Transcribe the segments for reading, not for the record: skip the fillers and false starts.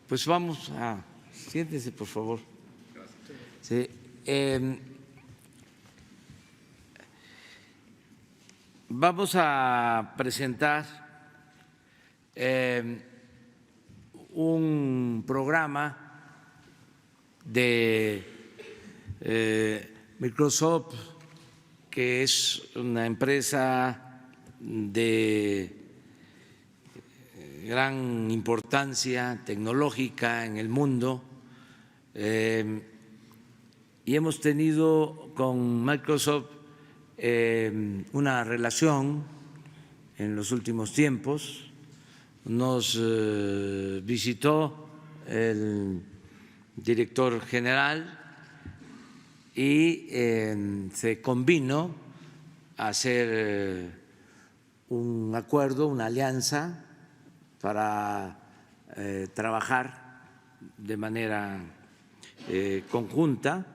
Pues vamos a… Siéntese, por favor. Sí, vamos a presentar un programa de Microsoft, que es una empresa de gran importancia tecnológica en el mundo, y hemos tenido con Microsoft una relación en los últimos tiempos. Nos visitó el director general y se convino a hacer un acuerdo, una alianza para trabajar de manera conjunta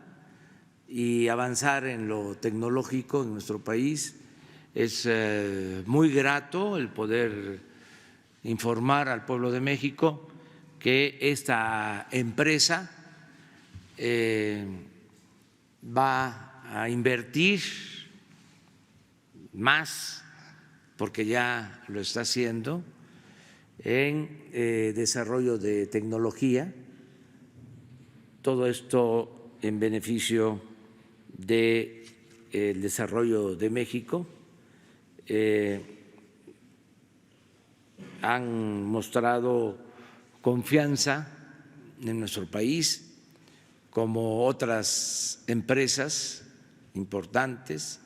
y avanzar en lo tecnológico en nuestro país. Es muy grato el poder informar al pueblo de México que esta empresa va a invertir más, porque ya lo está haciendo, en desarrollo de tecnología, todo esto en beneficio del desarrollo de México. Han mostrado confianza en nuestro país, como otras empresas importantes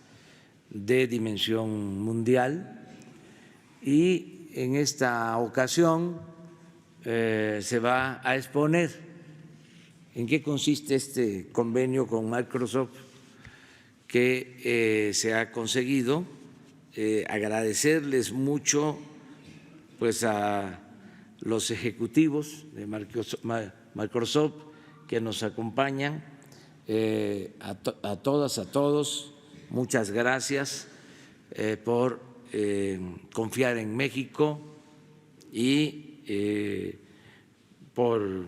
de dimensión mundial, y en esta ocasión se va a exponer en qué consiste este convenio con Microsoft que se ha conseguido. Agradecerles mucho pues a los ejecutivos de Microsoft que nos acompañan, a todas, a todos, muchas gracias por confiar en México y por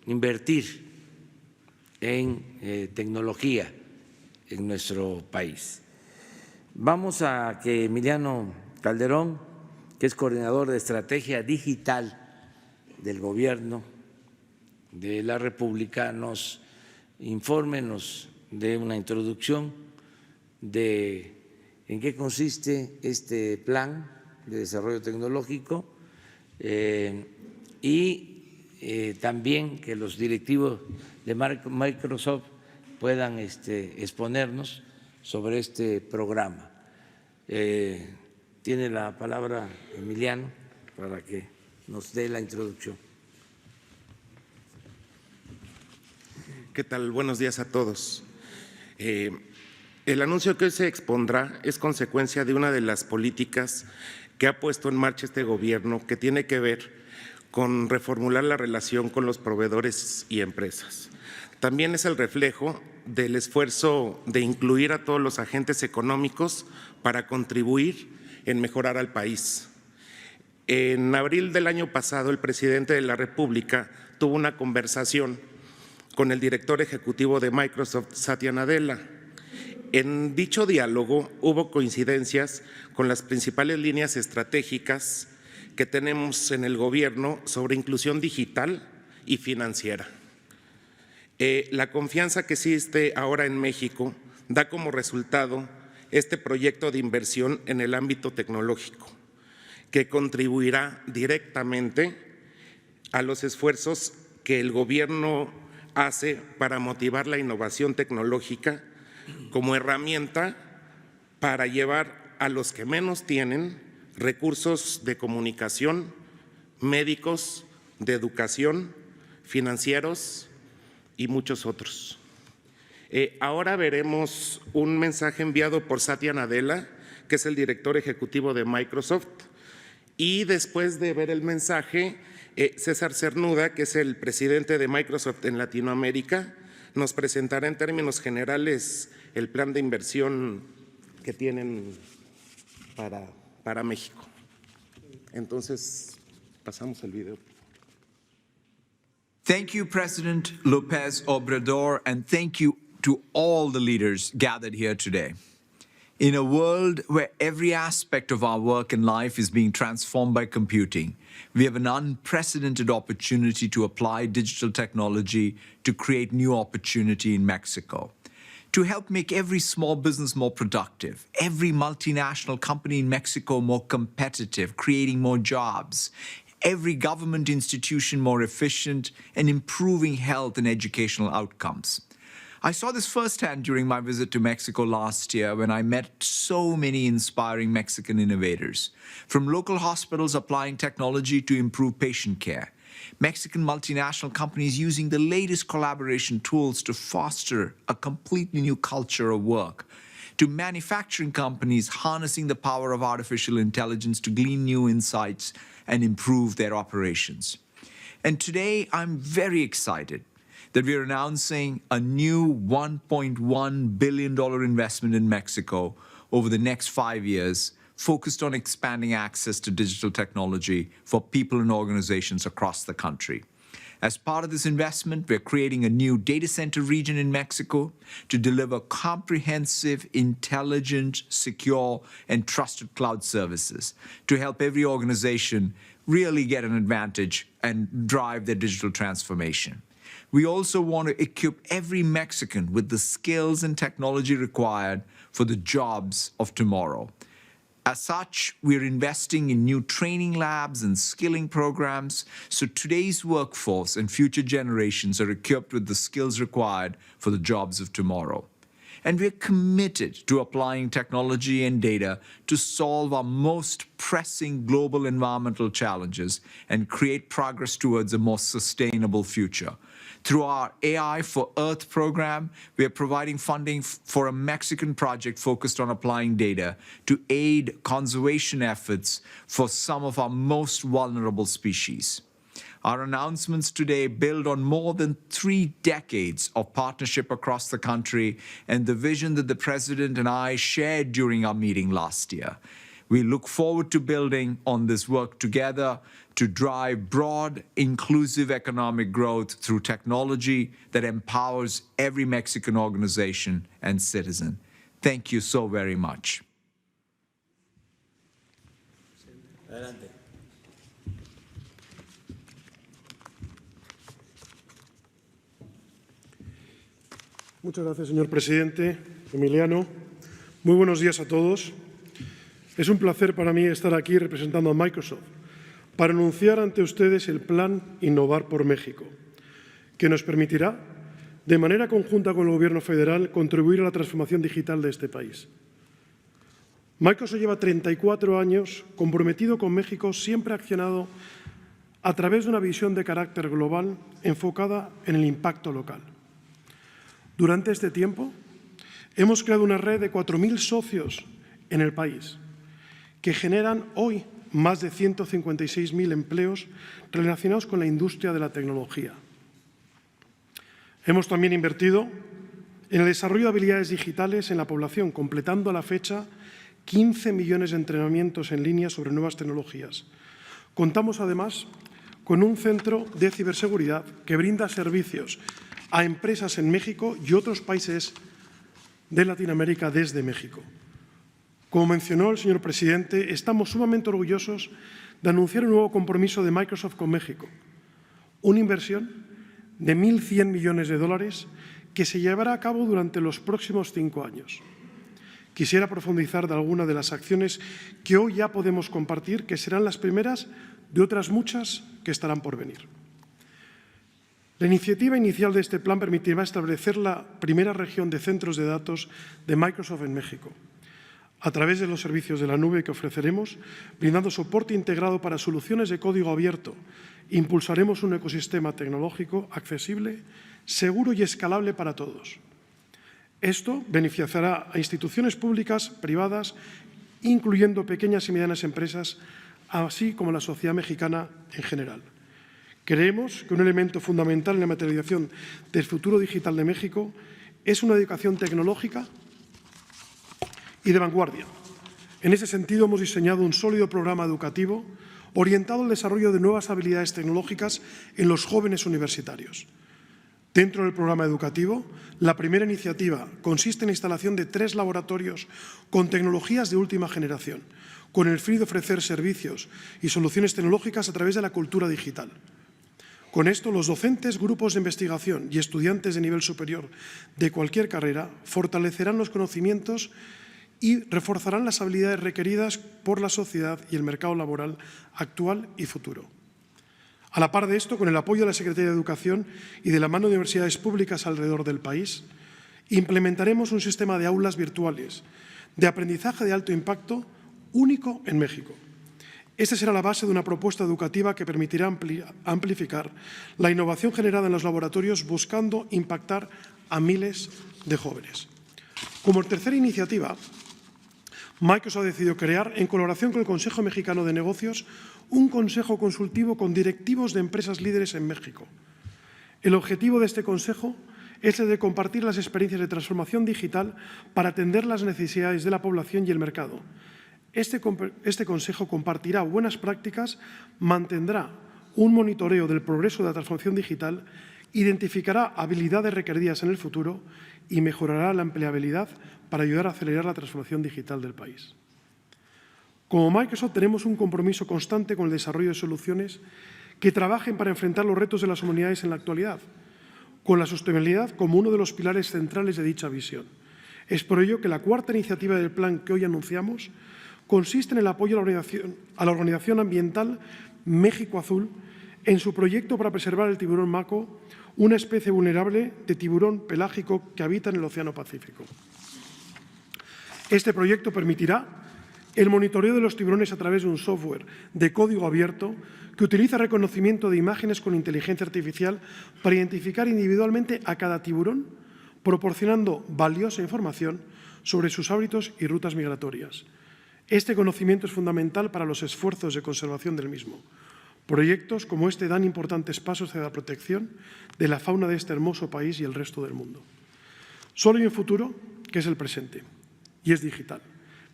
invertir en tecnología en nuestro país. Vamos a que Emiliano Calderón, que es coordinador de estrategia digital del Gobierno de la República, nos informe, nos dé una introducción de en qué consiste este plan de desarrollo tecnológico, y también que los directivos de Microsoft puedan exponernos sobre este programa. Tiene la palabra Emiliano para que nos dé la introducción. ¿Qué tal? Buenos días a todos. El anuncio que hoy se expondrá es consecuencia de una de las políticas que ha puesto en marcha este gobierno, que tiene que ver con reformular la relación con los proveedores y empresas. También es el reflejo del esfuerzo de incluir a todos los agentes económicos para contribuir en mejorar al país. En abril del año pasado, el presidente de la República tuvo una conversación con el director ejecutivo de Microsoft, Satya Nadella. En dicho diálogo hubo coincidencias con las principales líneas estratégicas que tenemos en el gobierno sobre inclusión digital y financiera. La confianza que existe ahora en México da como resultado este proyecto de inversión en el ámbito tecnológico, que contribuirá directamente a los esfuerzos que el gobierno hace para motivar la innovación tecnológica como herramienta para llevar a los que menos tienen recursos de comunicación, médicos, de educación, financieros y muchos otros. Ahora veremos un mensaje enviado por Satya Nadella, que es el director ejecutivo de Microsoft, y después de ver el mensaje, César Cernuda, que es el presidente de Microsoft en Latinoamérica, nos presentará en términos generales el plan de inversión que tienen para México. Entonces, pasamos el video. Thank you, President López Obrador, and thank you to all the leaders gathered here today. In a world where every aspect of our work and life is being transformed by computing, we have an unprecedented opportunity to apply digital technology to create new opportunity in Mexico, to help make every small business more productive, every multinational company in Mexico more competitive, creating more jobs, every government institution more efficient, and improving health and educational outcomes. I saw this firsthand during my visit to Mexico last year when I met so many inspiring Mexican innovators, from local hospitals applying technology to improve patient care, Mexican multinational companies using the latest collaboration tools to foster a completely new culture of work, to manufacturing companies harnessing the power of artificial intelligence to glean new insights and improve their operations. And today, I'm very excited that we're announcing a new $1.1 billion investment in Mexico over the next 5 years, focused on expanding access to digital technology for people and organizations across the country. As part of this investment, we're creating a new data center region in Mexico to deliver comprehensive, intelligent, secure, and trusted cloud services to help every organization really get an advantage and drive their digital transformation. We also want to equip every Mexican with the skills and technology required for the jobs of tomorrow. As such, we're investing in new training labs and skilling programs so today's workforce and future generations are equipped with the skills required for the jobs of tomorrow. And we're committed to applying technology and data to solve our most pressing global environmental challenges and create progress towards a more sustainable future. Through our AI for Earth program, we are providing funding for a Mexican project focused on applying data to aid conservation efforts for some of our most vulnerable species. Our announcements today build on more than 3 decades of partnership across the country and the vision that the President and I shared during our meeting last year. We look forward to building on this work together to drive broad, inclusive economic growth through technology that empowers every Mexican organization and citizen. Thank you so very much. Adelante. Muchas gracias, señor presidente. Emiliano, muy buenos días a todos. Es un placer para mí estar aquí representando a Microsoft para anunciar ante ustedes el plan Innovar por México, que nos permitirá, de manera conjunta con el Gobierno federal, contribuir a la transformación digital de este país. Microsoft lleva 34 años comprometido con México, siempre ha accionado a través de una visión de carácter global enfocada en el impacto local. Durante este tiempo, hemos creado una red de 4.000 socios en el país, que generan hoy más de 156.000 empleos relacionados con la industria de la tecnología. Hemos también invertido en el desarrollo de habilidades digitales en la población, completando a la fecha 15 millones de entrenamientos en línea sobre nuevas tecnologías. Contamos además con un centro de ciberseguridad que brinda servicios a empresas en México y otros países de Latinoamérica desde México. Como mencionó el señor presidente, estamos sumamente orgullosos de anunciar un nuevo compromiso de Microsoft con México, una inversión de 1.100 millones de dólares que se llevará a cabo durante los próximos 5 años. Quisiera profundizar de algunas de las acciones que hoy ya podemos compartir, que serán las primeras de otras muchas que estarán por venir. La iniciativa inicial de este plan permitirá establecer la primera región de centros de datos de Microsoft en México, a través de los servicios de la nube que ofreceremos, brindando soporte integrado para soluciones de código abierto. Impulsaremos un ecosistema tecnológico accesible, seguro y escalable para todos. Esto beneficiará a instituciones públicas, privadas, incluyendo pequeñas y medianas empresas, así como a la sociedad mexicana en general. Creemos que un elemento fundamental en la materialización del futuro digital de México es una educación tecnológica y de vanguardia. En ese sentido, hemos diseñado un sólido programa educativo orientado al desarrollo de nuevas habilidades tecnológicas en los jóvenes universitarios. Dentro del programa educativo, la primera iniciativa consiste en la instalación de 3 laboratorios con tecnologías de última generación, con el fin de ofrecer servicios y soluciones tecnológicas a través de la cultura digital. Con esto, los docentes, grupos de investigación y estudiantes de nivel superior de cualquier carrera fortalecerán los conocimientos y reforzarán las habilidades requeridas por la sociedad y el mercado laboral actual y futuro. A la par de esto, con el apoyo de la Secretaría de Educación y de la mano de universidades públicas alrededor del país, implementaremos un sistema de aulas virtuales de aprendizaje de alto impacto único en México. Esta será la base de una propuesta educativa que permitirá amplificar la innovación generada en los laboratorios buscando impactar a miles de jóvenes. Como tercera iniciativa, Microsoft ha decidido crear, en colaboración con el Consejo Mexicano de Negocios, un consejo consultivo con directivos de empresas líderes en México. El objetivo de este consejo es el de compartir las experiencias de transformación digital para atender las necesidades de la población y el mercado. Este consejo compartirá buenas prácticas, mantendrá un monitoreo del progreso de la transformación digital, identificará habilidades requeridas en el futuro y mejorará la empleabilidad para ayudar a acelerar la transformación digital del país. Como Microsoft tenemos un compromiso constante con el desarrollo de soluciones que trabajen para enfrentar los retos de las humanidades en la actualidad, con la sostenibilidad como uno de los pilares centrales de dicha visión. Es por ello que la cuarta iniciativa del plan que hoy anunciamos consiste en el apoyo a la organización ambiental México Azul en su proyecto para preservar el tiburón maco, una especie vulnerable de tiburón pelágico que habita en el Océano Pacífico. Este proyecto permitirá el monitoreo de los tiburones a través de un software de código abierto que utiliza reconocimiento de imágenes con inteligencia artificial para identificar individualmente a cada tiburón, proporcionando valiosa información sobre sus hábitos y rutas migratorias. Este conocimiento es fundamental para los esfuerzos de conservación del mismo. Proyectos como este dan importantes pasos hacia la protección de la fauna de este hermoso país y el resto del mundo. Solo hay un futuro, que es el presente, y es digital.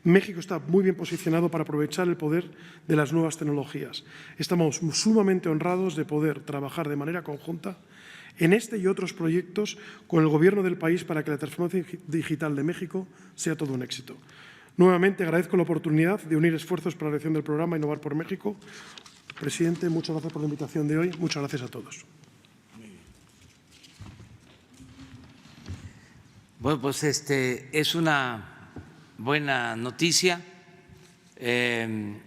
México está muy bien posicionado para aprovechar el poder de las nuevas tecnologías. Estamos sumamente honrados de poder trabajar de manera conjunta en este y otros proyectos con el Gobierno del país para que la transformación digital de México sea todo un éxito. Nuevamente agradezco la oportunidad de unir esfuerzos para la realización del programa Innovar por México. Presidente, muchas gracias por la invitación de hoy. Muchas gracias a todos. Bueno, pues es una buena noticia. En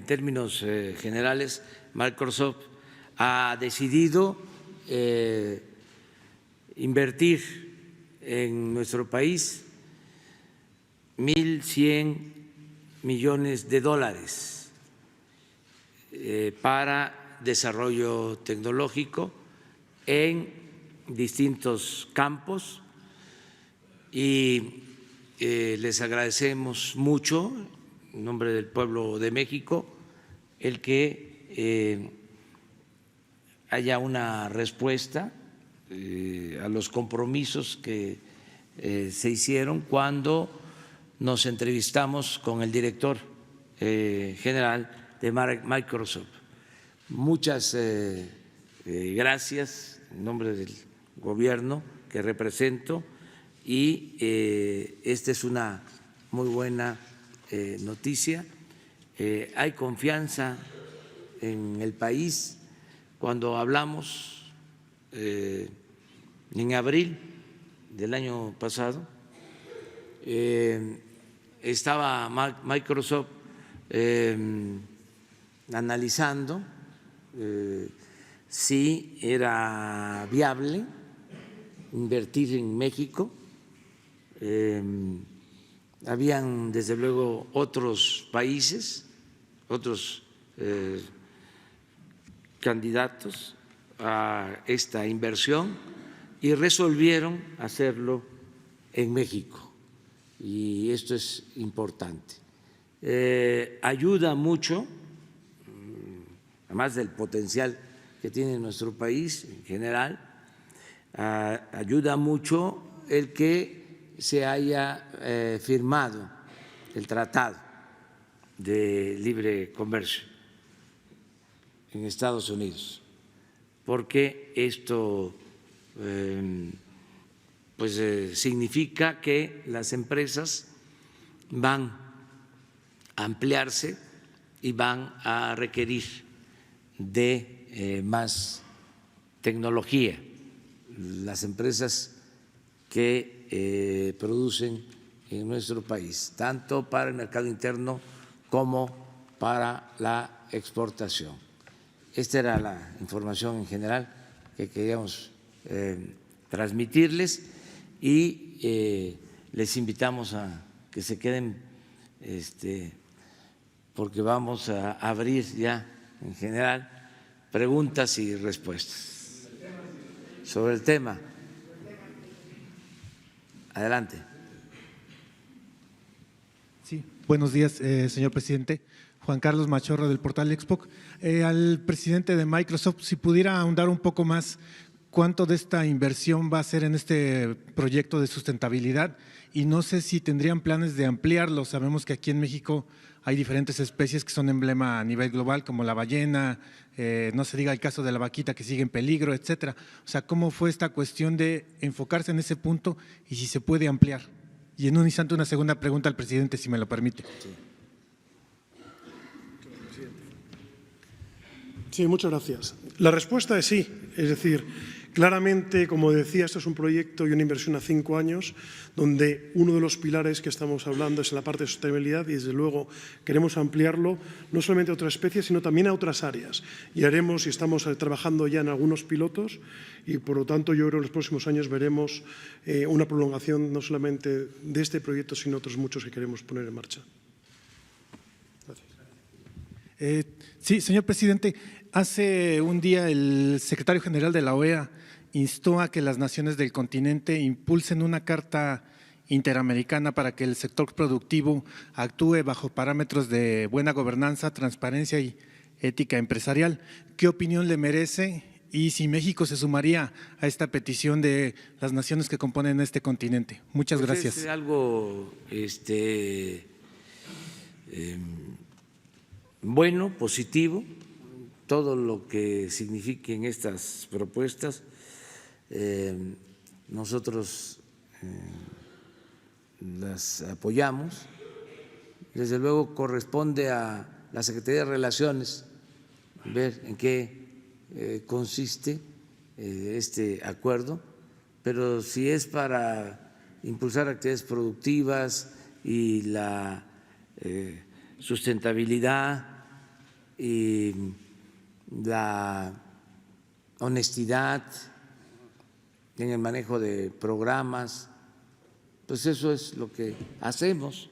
términos generales, Microsoft ha decidido invertir en nuestro país 1.100 millones de dólares para desarrollo tecnológico en distintos campos y les agradecemos mucho, en nombre del pueblo de México, el que haya una respuesta a los compromisos que se hicieron cuando nos entrevistamos con el director general de Microsoft. Muchas gracias en nombre del gobierno que represento y esta es una muy buena noticia. Hay confianza en el país. Cuando hablamos en abril del año pasado, estaba Microsoft analizando si era viable invertir en México. Habían desde luego otros países, otros candidatos a esta inversión y resolvieron hacerlo en México. Y esto es importante. Ayuda mucho, además del potencial que tiene nuestro país en general, ayuda mucho el que se haya firmado el Tratado de Libre Comercio en Estados Unidos, porque esto significa que las empresas van a ampliarse y van a requerir de más tecnología. Las empresas que producen en nuestro país, tanto para el mercado interno como para la exportación. Esta era la información en general que queríamos transmitirles y les invitamos a que se queden porque vamos a abrir ya en general preguntas y respuestas sobre el tema. Adelante. Sí, buenos días, señor presidente. Juan Carlos Machorro, del portal Expoc. Al presidente de Microsoft, si pudiera ahondar un poco más, ¿cuánto de esta inversión va a ser en este proyecto de sustentabilidad? Y no sé si tendrían planes de ampliarlo. Sabemos que aquí en México hay diferentes especies que son emblema a nivel global, como la ballena, no se diga el caso de la vaquita que sigue en peligro, etcétera. O sea, ¿cómo fue esta cuestión de enfocarse en ese punto y si se puede ampliar? Y en un instante una segunda pregunta al presidente, si me lo permite. Sí, muchas gracias. La respuesta es sí, es decir, claramente, como decía, esto es un proyecto y una inversión a 5 años, donde uno de los pilares que estamos hablando es en la parte de sostenibilidad y, desde luego, queremos ampliarlo no solamente a otras especies, sino también a otras áreas. Y haremos, y estamos trabajando ya en algunos pilotos, y por lo tanto yo creo que en los próximos años veremos una prolongación no solamente de este proyecto, sino otros muchos que queremos poner en marcha. Gracias. Sí, señor presidente, hace un día el secretario general de la OEA instó a que las naciones del continente impulsen una carta interamericana para que el sector productivo actúe bajo parámetros de buena gobernanza, transparencia y ética empresarial. ¿Qué opinión le merece y si México se sumaría a esta petición de las naciones que componen este continente? Muchas gracias. Es algo bueno, positivo, todo lo que signifiquen estas propuestas. Nosotros las apoyamos. Desde luego corresponde a la Secretaría de Relaciones ver en qué consiste este acuerdo, pero si es para impulsar actividades productivas y la sustentabilidad y la honestidad en el manejo de programas, pues eso es lo que hacemos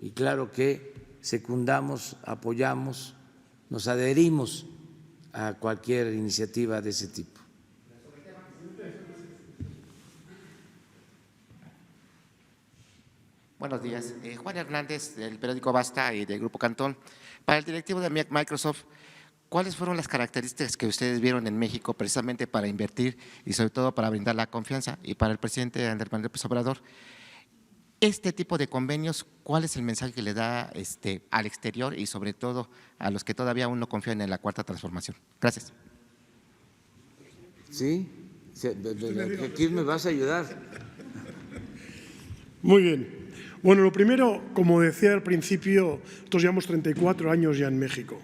y claro que secundamos, apoyamos, nos adherimos a cualquier iniciativa de ese tipo. Buenos días. Juan Hernández, del periódico Basta y del Grupo Cantón. Para el directivo de Microsoft, ¿cuáles fueron las características que ustedes vieron en México precisamente para invertir y sobre todo para brindar la confianza? Y para el presidente Andrés Manuel López Obrador, este tipo de convenios, ¿cuál es el mensaje que le da al exterior y sobre todo a los que todavía aún no confían en la Cuarta Transformación? Gracias. Sí, aquí me vas a ayudar. Muy bien. Bueno, lo primero, como decía al principio, nosotros llevamos 34 años ya en México.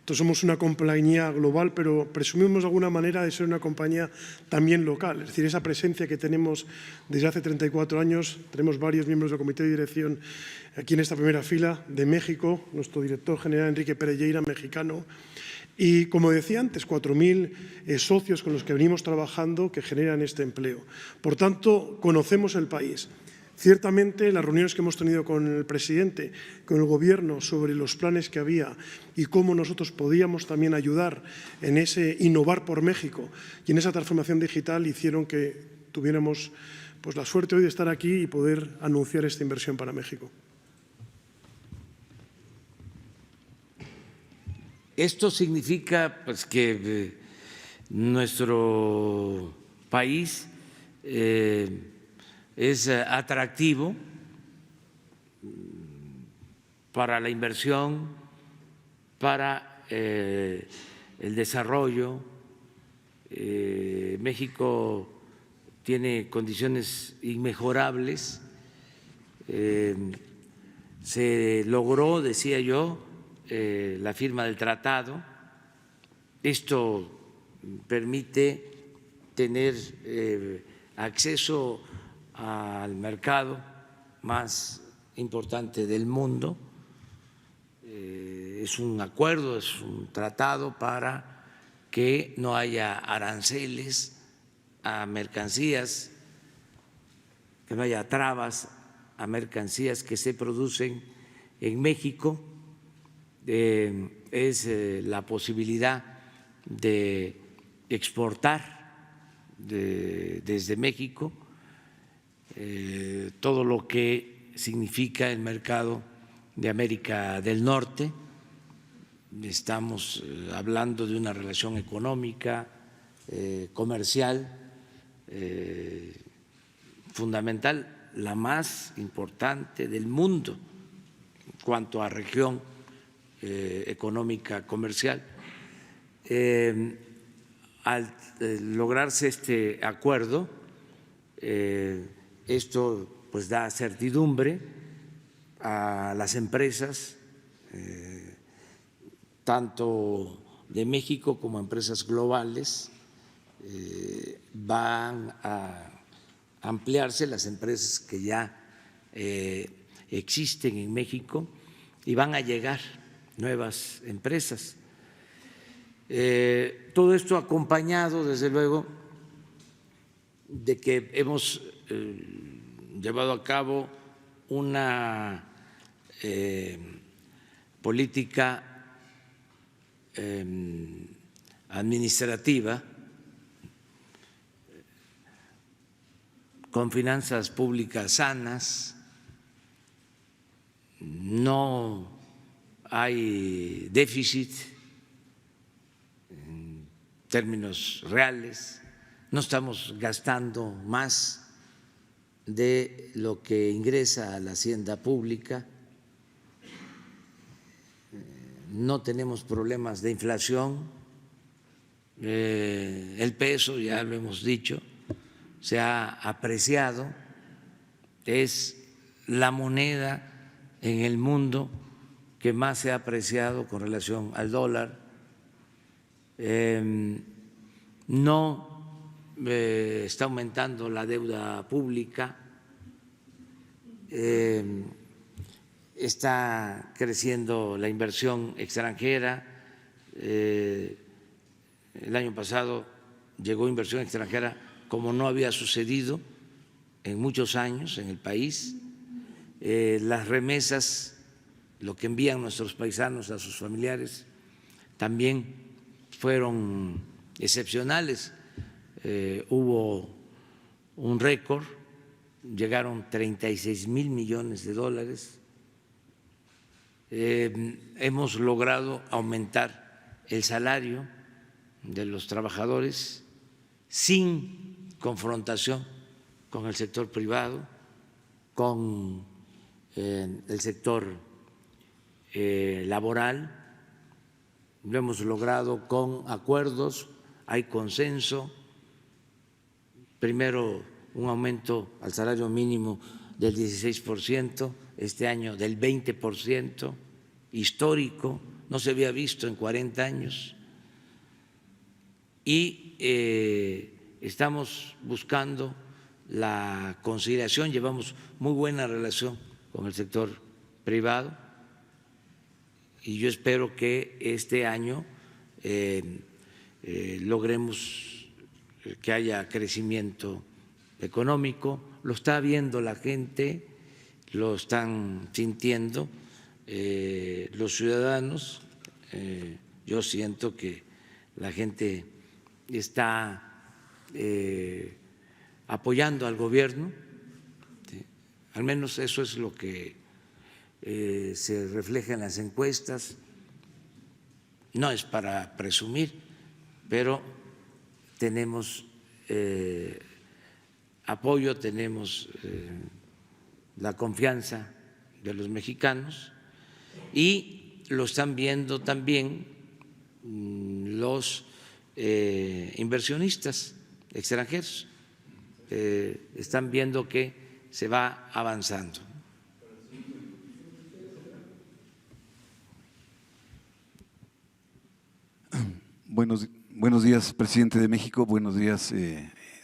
Entonces somos una compañía global, pero presumimos de alguna manera de ser una compañía también local. Es decir, esa presencia que tenemos desde hace 34 años, tenemos varios miembros del comité de dirección aquí en esta primera fila de México, nuestro director general Enrique Perelleira, mexicano, y como decía antes, 4.000 socios con los que venimos trabajando que generan este empleo. Por tanto, conocemos el país. Ciertamente, las reuniones que hemos tenido con el presidente, con el Gobierno, sobre los planes que había y cómo nosotros podíamos también ayudar en ese innovar por México y en esa transformación digital, hicieron que tuviéramos pues, la suerte hoy de estar aquí y poder anunciar esta inversión para México. Esto significa pues, que nuestro país es atractivo para la inversión, para el desarrollo. México tiene condiciones inmejorables. Se logró, decía yo, la firma del tratado. Esto permite tener acceso al mercado más importante del mundo. Es un acuerdo, es un tratado para que no haya aranceles a mercancías, que no haya trabas a mercancías que se producen en México. Es la posibilidad de exportar desde México todo lo que significa el mercado de América del Norte. Estamos hablando de una relación económica, comercial, fundamental, la más importante del mundo en cuanto a región económica comercial. Al lograrse este acuerdo, esto pues da certidumbre a las empresas, tanto de México como empresas globales. Van a ampliarse las empresas que ya existen en México y van a llegar nuevas empresas. Todo esto acompañado, desde luego, de que hemos llevado a cabo una política administrativa con finanzas públicas sanas. No hay déficit en términos reales, no estamos gastando más de lo que ingresa a la hacienda pública, no tenemos problemas de inflación, el peso, ya lo hemos dicho, se ha apreciado, es la moneda en el mundo que más se ha apreciado con relación al dólar. No está aumentando la deuda pública, está creciendo la inversión extranjera. El año pasado llegó inversión extranjera como no había sucedido en muchos años en el país. Las remesas, lo que envían nuestros paisanos a sus familiares, también fueron excepcionales. Hubo un récord, llegaron 36,000 millones de dólares. Hemos logrado aumentar el salario de los trabajadores sin confrontación con el sector privado, con el sector laboral. Lo hemos logrado con acuerdos, hay consenso. Primero, un aumento al salario mínimo del 16%, este año del 20%, histórico, no se había visto en 40 años. Y estamos buscando la conciliación, llevamos muy buena relación con el sector privado y yo espero que este año logremos que haya crecimiento económico. Lo está viendo la gente, lo están sintiendo los ciudadanos. Yo siento que la gente está apoyando al gobierno, ¿sí? Al menos eso es lo que se refleja en las encuestas. No es para presumir, pero tenemos apoyo, tenemos la confianza de los mexicanos y lo están viendo también los inversionistas extranjeros están viendo que se va avanzando. Buenos días, presidente de México. Buenos días,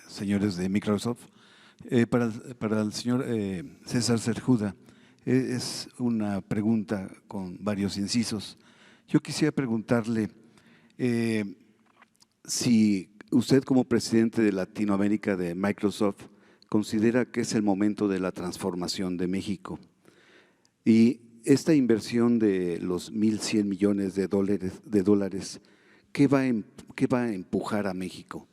señores de Microsoft. Para el señor César Cerjuda, es una pregunta con varios incisos. Yo quisiera preguntarle si usted, como presidente de Latinoamérica de Microsoft, considera que es el momento de la transformación de México. Y esta inversión de los 1.100 millones de dólares, ¿qué va a empujar a México?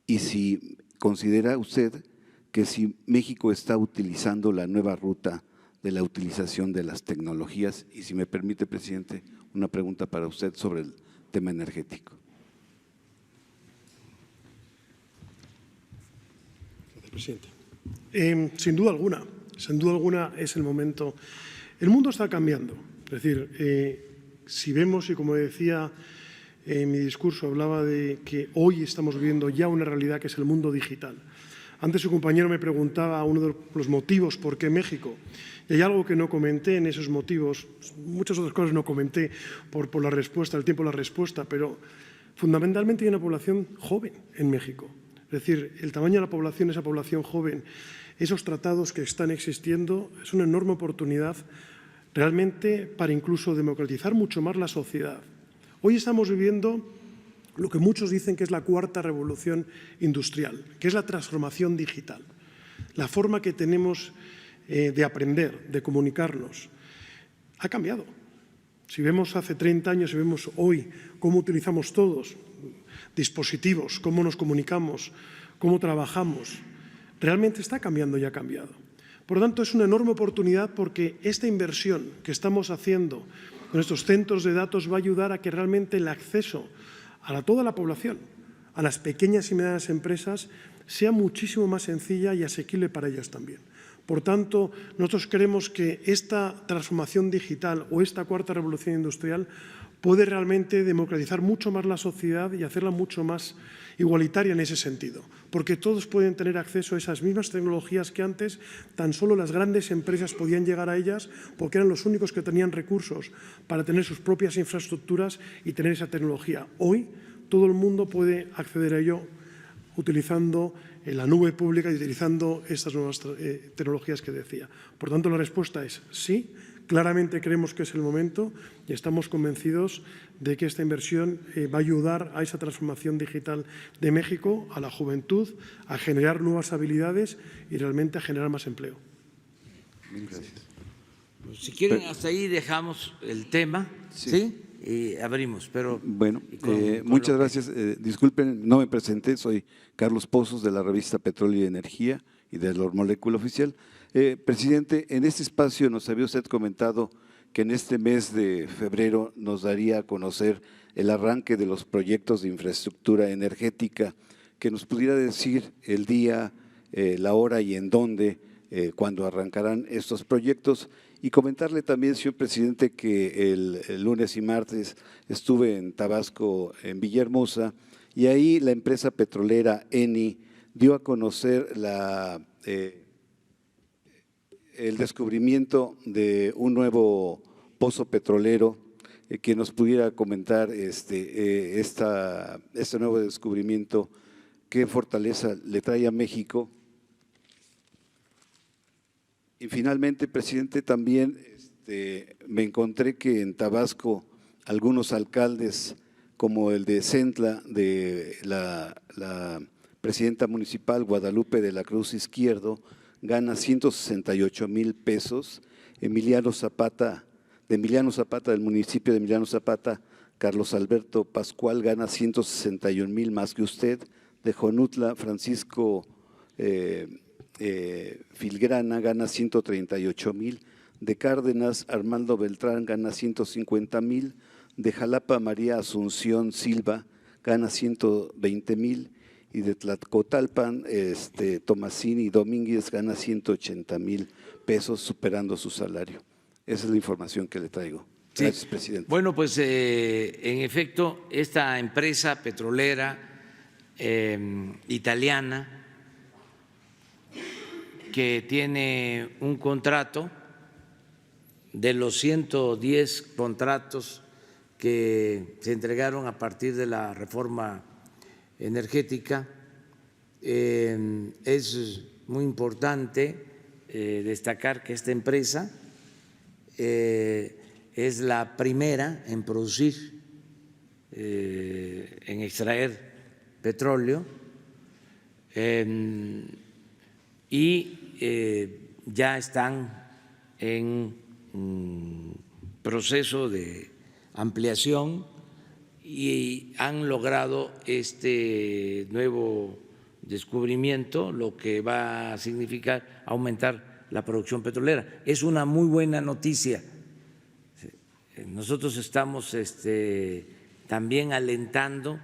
Y si considera usted que si México está utilizando la nueva ruta de la utilización de las tecnologías, y si me permite, presidente, una pregunta para usted sobre el tema energético. Gracias, presidente. Sin duda alguna es el momento. El mundo está cambiando. Es decir, si vemos, y como decía en mi discurso, hablaba de que hoy estamos viviendo ya una realidad que es el mundo digital. Antes su compañero me preguntaba uno de los motivos por qué México. Y hay algo que no comenté en esos motivos, muchas otras cosas no comenté por la respuesta, el tiempo de la respuesta, pero fundamentalmente hay una población joven en México. Es decir, el tamaño de la población, esa población joven, esos tratados que están existiendo, es una enorme oportunidad realmente para incluso democratizar mucho más la sociedad. Hoy estamos viviendo lo que muchos dicen que es la cuarta revolución industrial, que es la transformación digital. La forma que tenemos de aprender, de comunicarnos, ha cambiado. Si vemos hace 30 años, si vemos hoy cómo utilizamos todos dispositivos, cómo nos comunicamos, cómo trabajamos, realmente está cambiando y ha cambiado. Por lo tanto, es una enorme oportunidad porque esta inversión que estamos haciendo con estos centros de datos va a ayudar a que realmente el acceso a toda la población, a las pequeñas y medianas empresas, sea muchísimo más sencilla y asequible para ellas también. Por tanto, nosotros creemos que esta transformación digital o esta cuarta revolución industrial puede realmente democratizar mucho más la sociedad y hacerla mucho más igualitaria en ese sentido, porque todos pueden tener acceso a esas mismas tecnologías que antes tan solo las grandes empresas podían llegar a ellas porque eran los únicos que tenían recursos para tener sus propias infraestructuras y tener esa tecnología. Hoy todo el mundo puede acceder a ello utilizando la nube pública y utilizando estas nuevas tecnologías que decía. Por tanto, la respuesta es sí. Claramente creemos que es el momento y estamos convencidos de que esta inversión va a ayudar a esa transformación digital de México, a la juventud, a generar nuevas habilidades y realmente a generar más empleo. Gracias. Pues si quieren, hasta ahí dejamos el tema, ¿sí? Y abrimos, pero… Bueno, muchas gracias. Disculpen, no me presenté, soy Carlos Pozos de la revista Petróleo y Energía y de la Molécula Oficial. Presidente, en este espacio nos había usted comentado que en este mes de febrero nos daría a conocer el arranque de los proyectos de infraestructura energética, que nos pudiera decir el día, la hora y en dónde, cuando arrancarán estos proyectos. Y comentarle también, señor presidente, que el lunes y martes estuve en Tabasco, en Villahermosa, y ahí la empresa petrolera Eni dio a conocer el descubrimiento de un nuevo pozo petrolero, que nos pudiera comentar este nuevo descubrimiento, qué fortaleza le trae a México. Y finalmente, presidente, también me encontré que en Tabasco algunos alcaldes, como el de Centla, de la presidenta municipal Guadalupe de la Cruz Izquierdo, gana 168,000 pesos. Emiliano Zapata, del municipio de Emiliano Zapata, Carlos Alberto Pascual gana 161,000 más que usted. De Jonutla, Francisco Filgrana gana 138,000. De Cárdenas, Armando Beltrán gana 150,000. De Jalapa, María Asunción Silva gana 120,000. Y de Tlacotalpan, Tomasini Domínguez gana 180,000 pesos, superando su salario. Esa es la información que le traigo. Sí. Gracias, presidente. Bueno, pues en efecto, esta empresa petrolera italiana que tiene un contrato de los 110 contratos que se entregaron a partir de la reforma energética, es muy importante destacar que esta empresa es la primera en producir, en extraer petróleo y ya están en proceso de ampliación y han logrado este nuevo descubrimiento, lo que va a significar aumentar la producción petrolera. Es una muy buena noticia. Nosotros estamos también alentando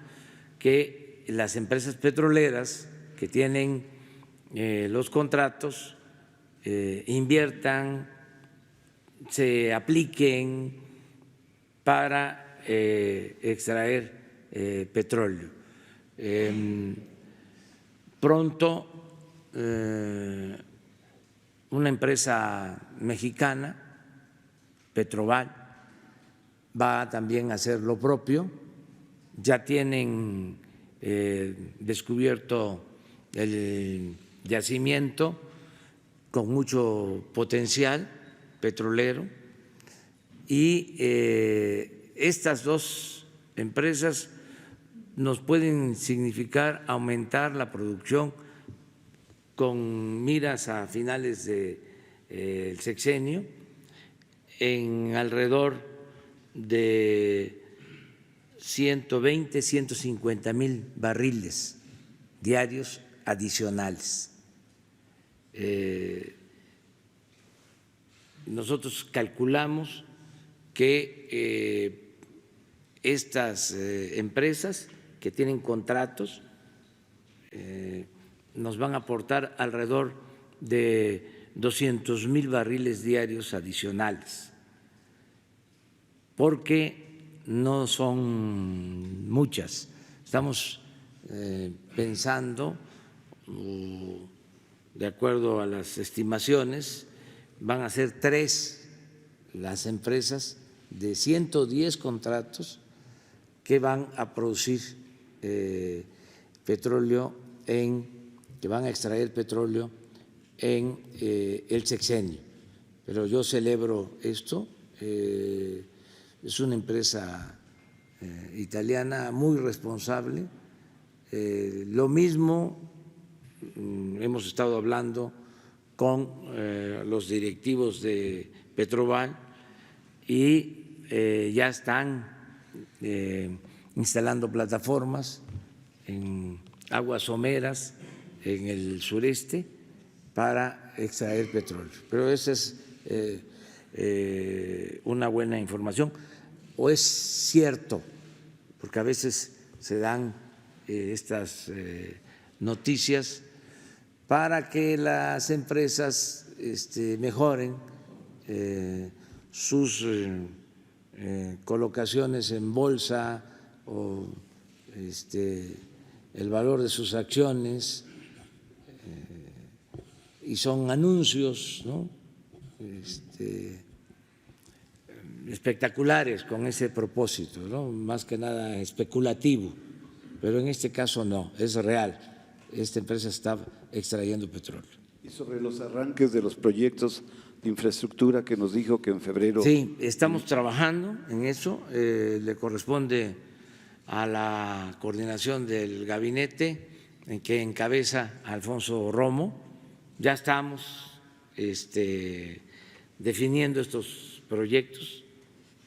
que las empresas petroleras que tienen los contratos inviertan, se apliquen para extraer petróleo. Pronto una empresa mexicana, Petroval, va también a hacer lo propio. Ya tienen descubierto el yacimiento con mucho potencial petrolero y estas dos empresas nos pueden significar aumentar la producción con miras a finales del sexenio en alrededor de 120, 150 mil barriles diarios adicionales. Nosotros calculamos que estas empresas que tienen contratos nos van a aportar alrededor de 200,000 barriles diarios adicionales, porque no son muchas. Estamos pensando, de acuerdo a las estimaciones, van a ser 3 las empresas de 110 contratos que van a producir petróleo que van a extraer petróleo en el sexenio. Pero yo celebro esto, es una empresa italiana muy responsable. Lo mismo hemos estado hablando con los directivos de Petroval y ya están instalando plataformas en aguas someras en el sureste para extraer petróleo. Pero esa es una buena información. ¿O es cierto? Porque a veces se dan estas noticias para que las empresas mejoren sus colocaciones en bolsa o el valor de sus acciones, y son anuncios, ¿no?, espectaculares con ese propósito, ¿no?, más que nada especulativo, pero en este caso no, es real. Esta empresa está extrayendo petróleo. Y sobre los arranques de los proyectos de infraestructura que nos dijo que en febrero… Sí, estamos trabajando en eso, le corresponde a la coordinación del gabinete en que encabeza Alfonso Romo. Ya estamos definiendo estos proyectos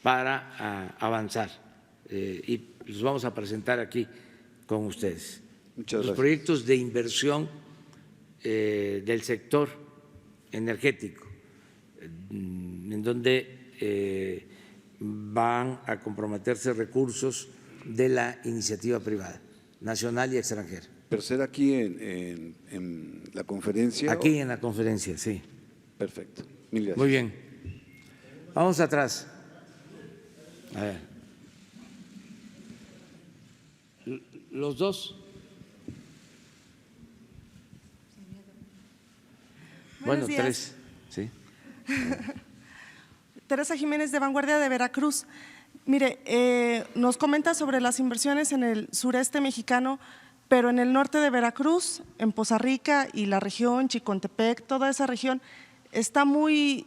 para avanzar y los vamos a presentar aquí con ustedes. Muchas los gracias. Proyectos de inversión del sector energético, en donde van a comprometerse recursos de la iniciativa privada, nacional y extranjera. ¿Pero será aquí en la conferencia? Aquí en la conferencia, sí. Perfecto. Mil gracias. Muy bien. Vamos atrás. A ver. Los dos. Bueno, días. tres, sí. Teresa Jiménez de Vanguardia de Veracruz. Mire, nos comenta sobre las inversiones en el sureste mexicano, pero en el norte de Veracruz, en Poza Rica y la región, Chicontepec, toda esa región está muy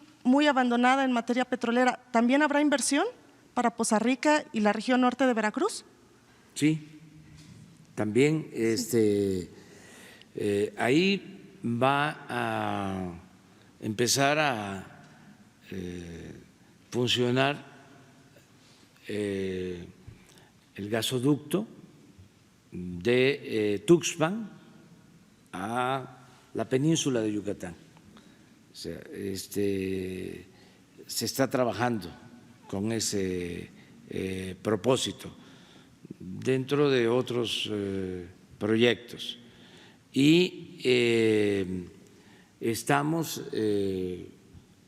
abandonada en materia petrolera. ¿También habrá inversión para Poza Rica y la región norte de Veracruz? Sí, también ahí va a empezar a funcionar el gasoducto de Tuxpan a la península de Yucatán. O sea, se está trabajando con ese propósito dentro de otros proyectos y estamos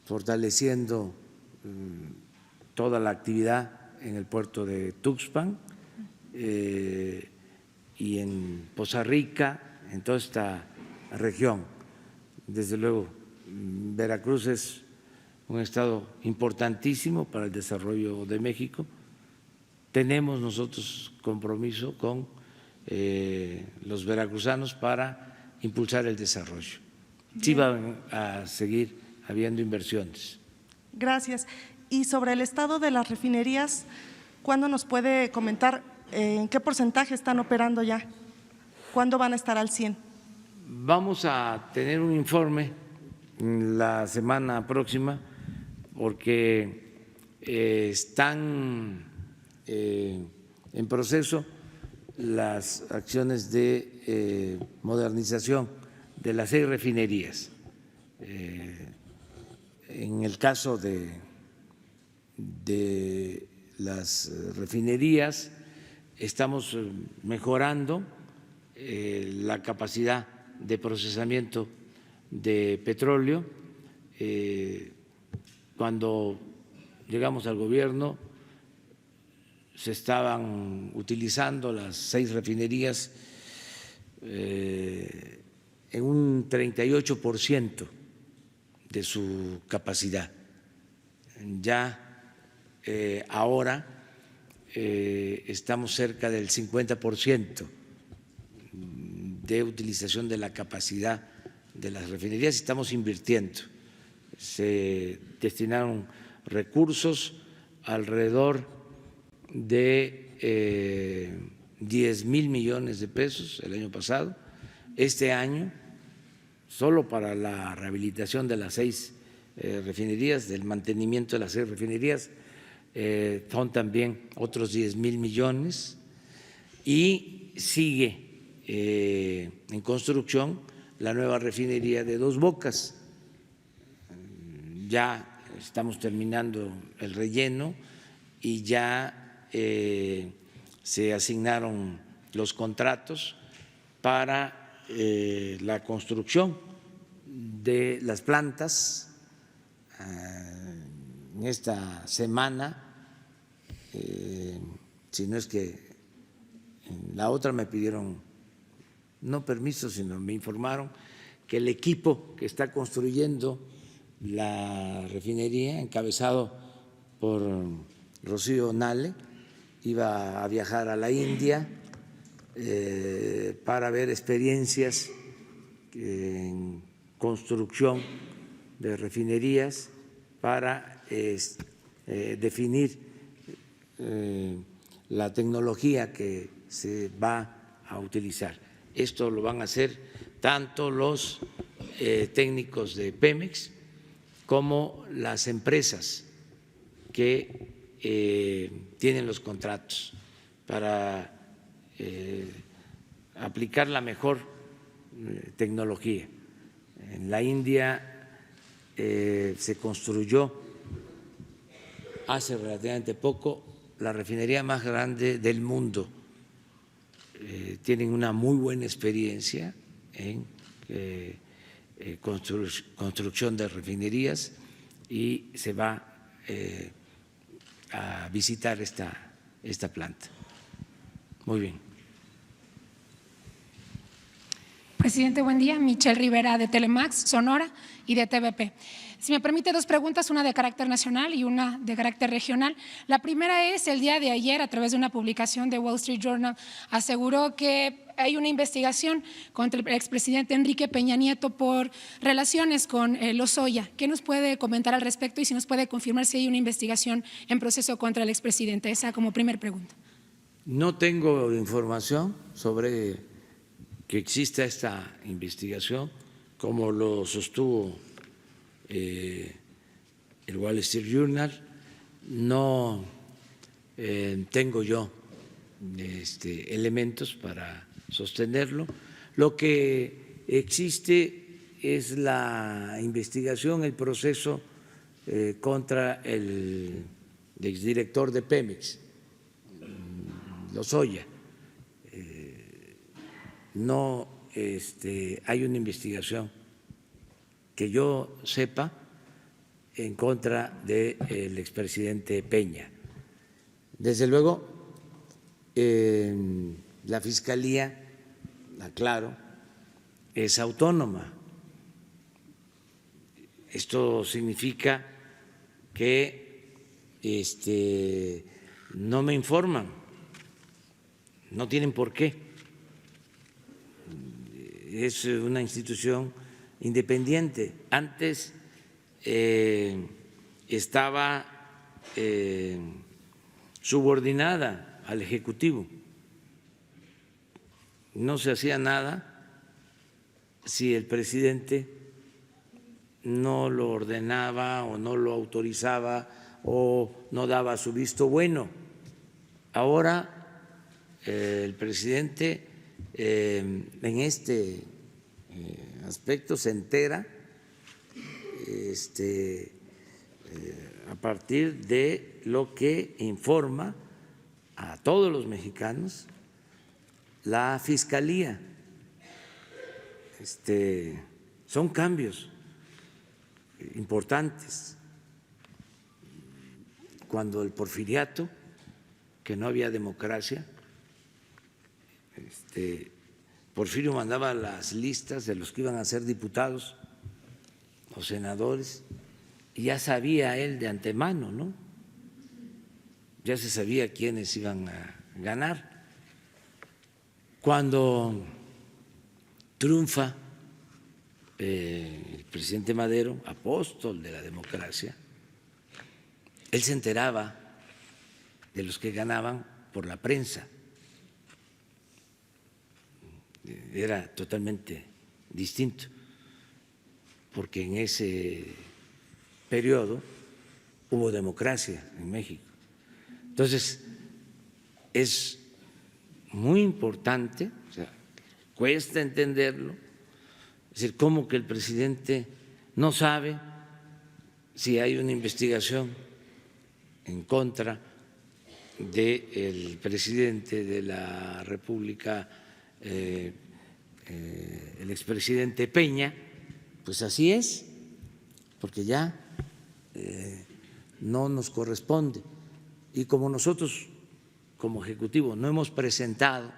fortaleciendo toda la actividad en el puerto de Tuxpan y en Poza Rica, en toda esta región. Desde luego, Veracruz es un estado importantísimo para el desarrollo de México. Tenemos nosotros compromiso con los veracruzanos para impulsar el desarrollo. Sí van a seguir habiendo inversiones. Gracias. Y sobre el estado de las refinerías, ¿cuándo nos puede comentar en qué porcentaje están operando ya? ¿Cuándo van a estar al 100? Vamos a tener un informe la semana próxima porque están en proceso las acciones de modernización de las 6 refinerías. En el caso de las refinerías estamos mejorando la capacidad de procesamiento de petróleo. Cuando llegamos al gobierno se estaban utilizando las 6 refinerías en un 38% de su capacidad. Ya ahora estamos cerca del 50% de utilización de la capacidad de las refinerías y estamos invirtiendo. Se destinaron recursos alrededor de 10,000 millones de pesos el año pasado. Este año, solo para la rehabilitación de las 6 refinerías, del mantenimiento de las 6 refinerías, son también otros 10,000 millones y sigue en construcción la nueva refinería de Dos Bocas. Ya estamos terminando el relleno y ya se asignaron los contratos para la construcción de las plantas. En esta semana, si no es que en la otra me pidieron no permiso, sino me informaron que el equipo que está construyendo la refinería, encabezado por Rocío Nale, iba a viajar a la India para ver experiencias en construcción de refinerías para definir la tecnología que se va a utilizar. Esto lo van a hacer tanto los técnicos de Pemex como las empresas que tienen los contratos para aplicar la mejor tecnología. En la India se construyó hace relativamente poco la refinería más grande del mundo. Tienen una muy buena experiencia en construcción de refinerías y se va a visitar esta planta. Muy bien. Presidente, buen día. Michelle Rivera de Telemax, Sonora y de TVP. Si me permite, dos preguntas, una de carácter nacional y una de carácter regional. La primera es, el día de ayer, a través de una publicación de Wall Street Journal, aseguró que hay una investigación contra el expresidente Enrique Peña Nieto por relaciones con Lozoya. ¿Qué nos puede comentar al respecto y si nos puede confirmar si hay una investigación en proceso contra el expresidente? Esa como primer pregunta. No tengo información sobre que exista esta investigación, como lo sostuvo el Wall Street Journal. No tengo yo elementos para sostenerlo. Lo que existe es la investigación, el proceso contra el exdirector de Pemex, Lozoya. No hay una investigación que yo sepa en contra del expresidente Peña. Desde luego, la Fiscalía, aclaro, es autónoma. Esto significa que no me informan, no tienen por qué. Es una institución independiente. Antes estaba subordinada al Ejecutivo. No se hacía nada si el presidente no lo ordenaba o no lo autorizaba o no daba su visto bueno. Ahora el presidente en este aspecto se entera a partir de lo que informa a todos los mexicanos la Fiscalía. Son cambios importantes. Cuando el porfiriato, que no había democracia, Porfirio mandaba las listas de los que iban a ser diputados o senadores y ya sabía él de antemano, ¿no? Ya se sabía quiénes iban a ganar. Cuando triunfa el presidente Madero, apóstol de la democracia, él se enteraba de los que ganaban por la prensa. Era totalmente distinto, porque en ese periodo hubo democracia en México. Entonces, es muy importante, o sea, cuesta entenderlo, es decir, cómo que el presidente no sabe si hay una investigación en contra del presidente de la República, el expresidente Peña. Pues así es, porque ya no nos corresponde. Y como nosotros, como Ejecutivo, no hemos presentado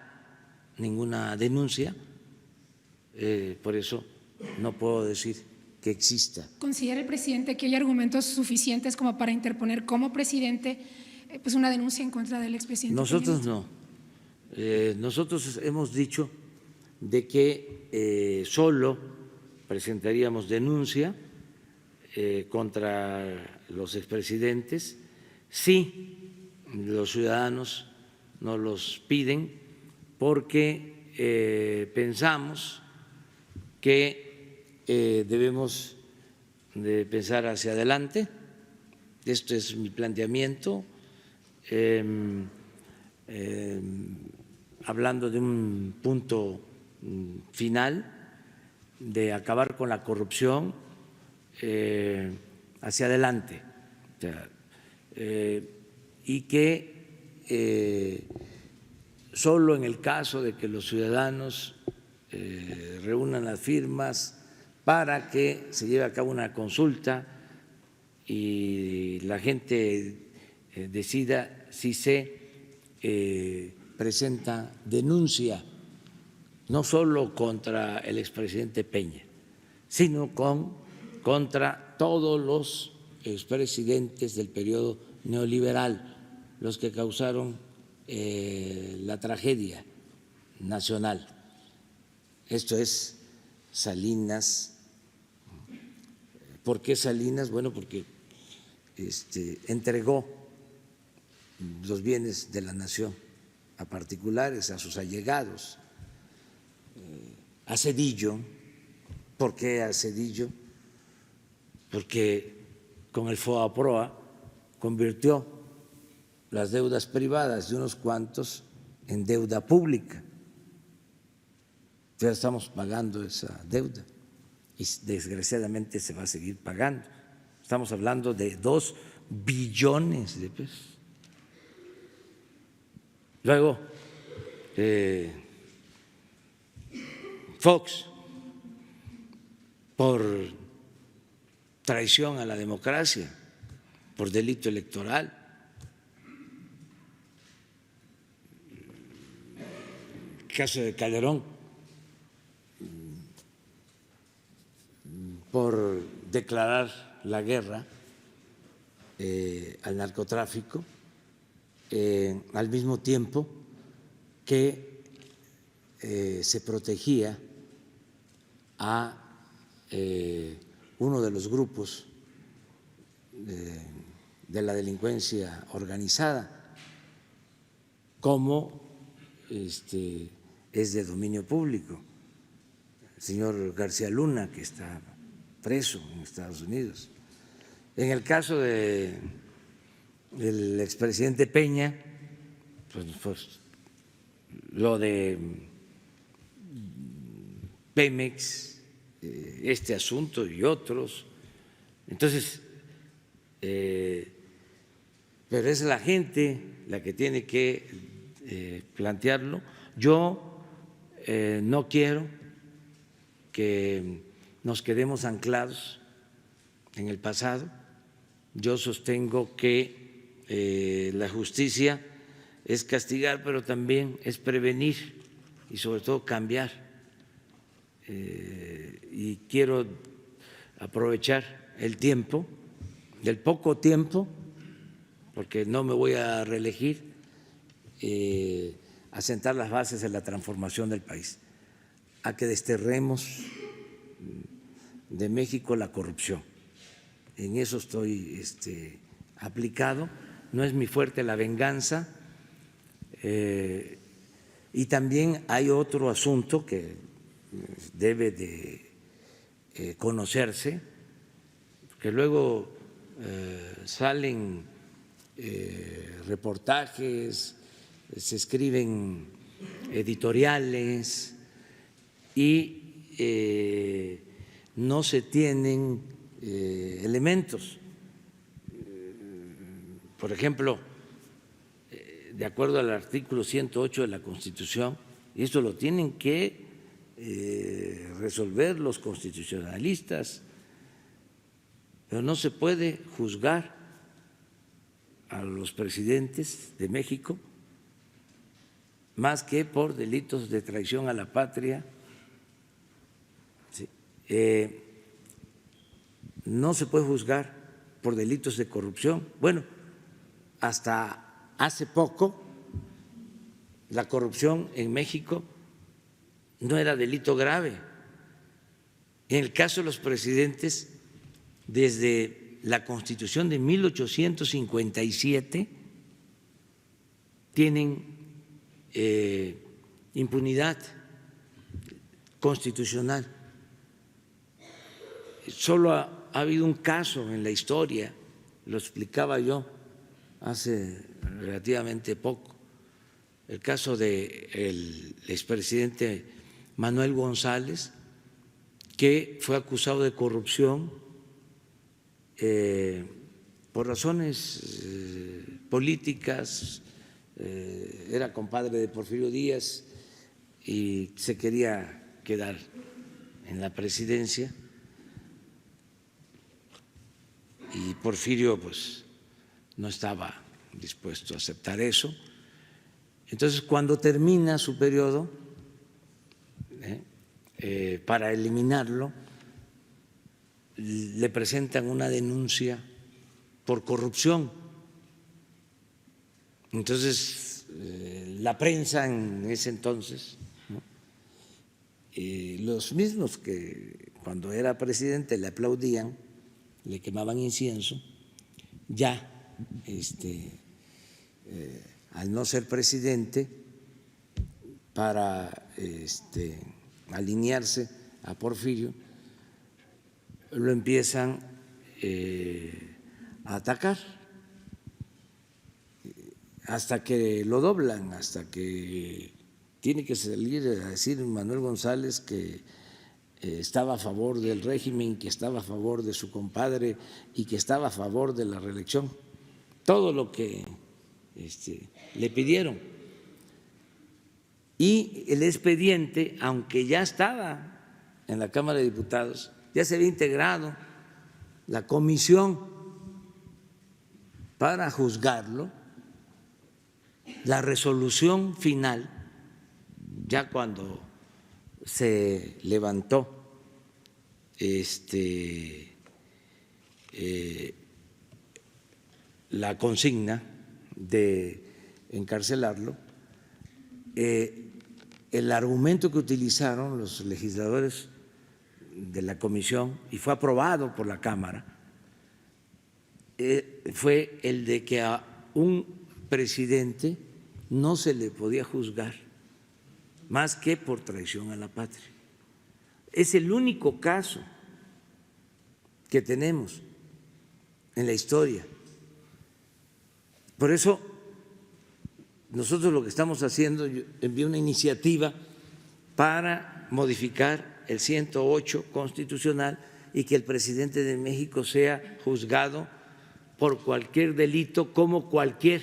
ninguna denuncia, por eso no puedo decir que exista. ¿Considera el presidente que hay argumentos suficientes como para interponer como presidente pues una denuncia en contra del expresidente? Nosotros no. Nosotros hemos dicho de que solo presentaríamos denuncia contra los expresidentes si los ciudadanos nos los piden, porque pensamos que debemos de pensar hacia adelante. Esto es mi planteamiento, hablando de un punto final, de acabar con la corrupción hacia adelante, o sea, y que solo en el caso de que los ciudadanos reúnan las firmas para que se lleve a cabo una consulta y la gente decida si se presenta denuncia no solo contra el expresidente Peña, sino contra todos los expresidentes del periodo neoliberal, los que causaron la tragedia nacional. Esto es Salinas. ¿Por qué Salinas? Bueno, porque entregó los bienes de la nación a particulares, a sus allegados. A Zedillo. ¿Por qué a Zedillo? Porque con el FOAPROA convirtió las deudas privadas de unos cuantos en deuda pública. Ya estamos pagando esa deuda y desgraciadamente se va a seguir pagando. Estamos hablando de 2 billones de pesos. Luego, Fox, por traición a la democracia, por delito electoral. El caso de Calderón, por declarar la guerra al narcotráfico, al mismo tiempo que se protegía a uno de los grupos de la delincuencia organizada, como es de dominio público, el señor García Luna, que está preso en Estados Unidos. En el caso del expresidente Peña, pues lo de Pemex, este asunto y otros. Entonces, pero es la gente la que tiene que plantearlo. Yo no quiero que nos quedemos anclados en el pasado. Yo sostengo que la justicia es castigar, pero también es prevenir y sobre todo cambiar. Y quiero aprovechar el tiempo, del poco tiempo, porque no me voy a reelegir, a sentar las bases de la transformación del país, a que desterremos de México la corrupción. En eso estoy aplicado. No es mi fuerte la venganza. Y también hay otro asunto que debe de conocerse, que luego salen reportajes, se escriben editoriales y no se tienen elementos. Por ejemplo, de acuerdo al artículo 108 de la Constitución, y esto lo tienen que resolver los constitucionalistas, pero no se puede juzgar a los presidentes de México más que por delitos de traición a la patria. Sí. No se puede juzgar por delitos de corrupción. Bueno, hasta hace poco la corrupción en México no era delito grave. En el caso de los presidentes, desde la Constitución de 1857 tienen impunidad constitucional. Solo ha habido un caso en la historia, lo explicaba yo hace relativamente poco, el caso del expresidente Manuel González, que fue acusado de corrupción por razones políticas, era compadre de Porfirio Díaz y se quería quedar en la presidencia, y Porfirio pues no estaba dispuesto a aceptar eso. Entonces, cuando termina su periodo, para eliminarlo, le presentan una denuncia por corrupción. Entonces, la prensa en ese entonces, ¿no?, los mismos que cuando era presidente le aplaudían, le quemaban incienso, ya al no ser presidente, para alinearse a Porfirio, lo empiezan a atacar hasta que lo doblan, hasta que tiene que salir a decir Manuel González que estaba a favor del régimen, que estaba a favor de su compadre y que estaba a favor de la reelección. Todo lo que le pidieron. Y el expediente, aunque ya estaba en la Cámara de Diputados, ya se había integrado la comisión para juzgarlo, la resolución final, ya cuando se levantó la consigna de encarcelarlo, el argumento que utilizaron los legisladores de la comisión, y fue aprobado por la Cámara, fue el de que a un presidente no se le podía juzgar más que por traición a la patria. Es el único caso que tenemos en la historia. Por eso nosotros lo que estamos haciendo, yo envié una iniciativa para modificar el 108 constitucional y que el presidente de México sea juzgado por cualquier delito como cualquier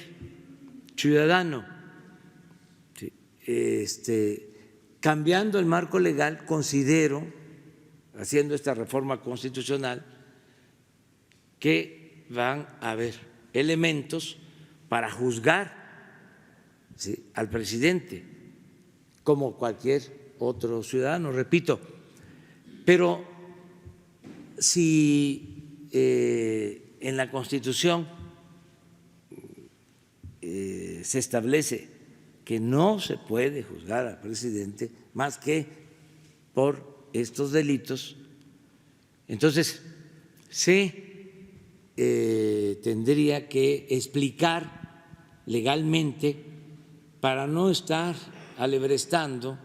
ciudadano. Cambiando el marco legal, considero, haciendo esta reforma constitucional, que van a haber elementos para juzgar al presidente como cualquier otro ciudadano, repito. Pero si en la Constitución se establece que no se puede juzgar al presidente más que por estos delitos, entonces se tendría que explicar legalmente para no estar alebrestando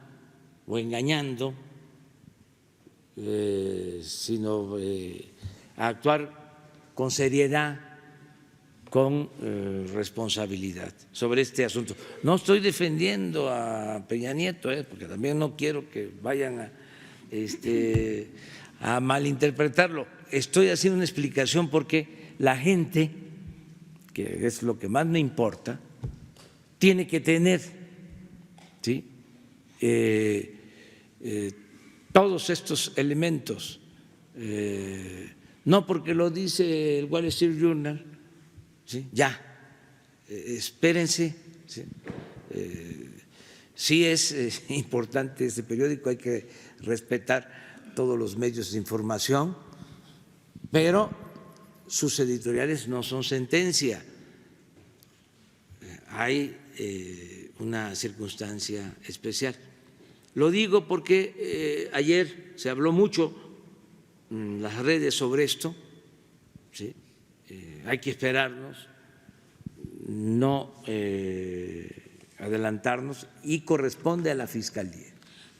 o engañando, sino actuar con seriedad, con responsabilidad sobre este asunto. No estoy defendiendo a Peña Nieto, porque también no quiero que vayan a malinterpretarlo. Estoy haciendo una explicación porque la gente, que es lo que más me importa, tiene que tener todos estos elementos, no porque lo dice el Wall Street Journal. Ya, espérense. Sí es importante este periódico, hay que respetar todos los medios de información, pero sus editoriales no son sentencia. Hay una circunstancia especial. Lo digo porque ayer se habló mucho en las redes sobre esto. Hay que esperarnos, no adelantarnos, y corresponde a la Fiscalía.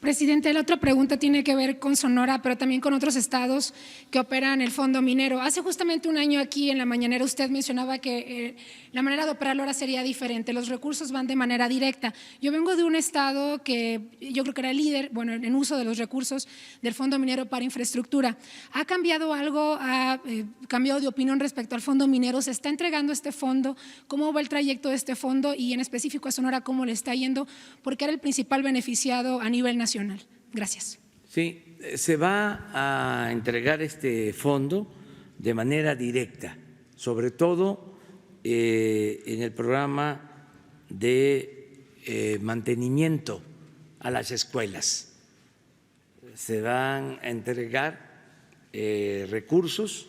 Presidente, la otra pregunta tiene que ver con Sonora, pero también con otros estados que operan el fondo minero. Hace justamente un año aquí en la mañanera usted mencionaba que la manera de operarlo ahora sería diferente, los recursos van de manera directa. Yo vengo de un estado que yo creo que era el líder, bueno, en uso de los recursos del fondo minero para infraestructura. ¿Ha cambiado algo? ¿Ha cambiado de opinión respecto al fondo minero? ¿Se está entregando este fondo? ¿Cómo va el trayecto de este fondo? Y en específico a Sonora, ¿cómo le está yendo? Porque era el principal beneficiado a nivel nacional. Gracias. Sí, se va a entregar este fondo de manera directa, sobre todo en el programa de mantenimiento a las escuelas. Se van a entregar recursos.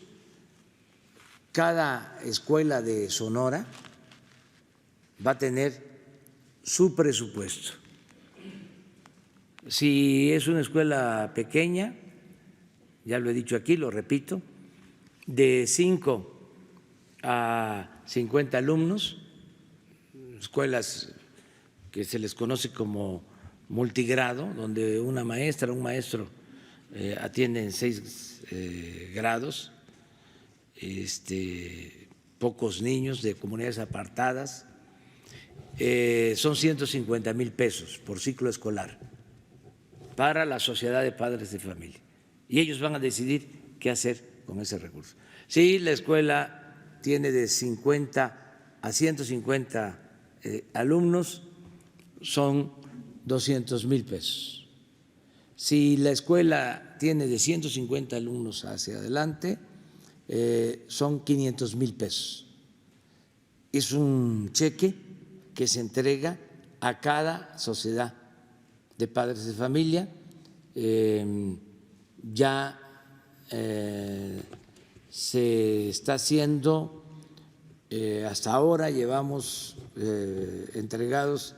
Cada escuela de Sonora va a tener su presupuesto. Si es una escuela pequeña, ya lo he dicho aquí, lo repito, de 5 a 50 alumnos, escuelas que se les conoce como multigrado, donde una maestra, un maestro atienden 6 grados, pocos niños de comunidades apartadas, son 150,000 pesos por ciclo escolar para la Sociedad de Padres de Familia. Y ellos van a decidir qué hacer con ese recurso. Si la escuela tiene de 50 a 150 alumnos, son 200,000 pesos. Si la escuela tiene de 150 alumnos hacia adelante, son 500,000 pesos. Es un cheque que se entrega a cada sociedad de padres de familia. Ya se está haciendo, hasta ahora llevamos entregados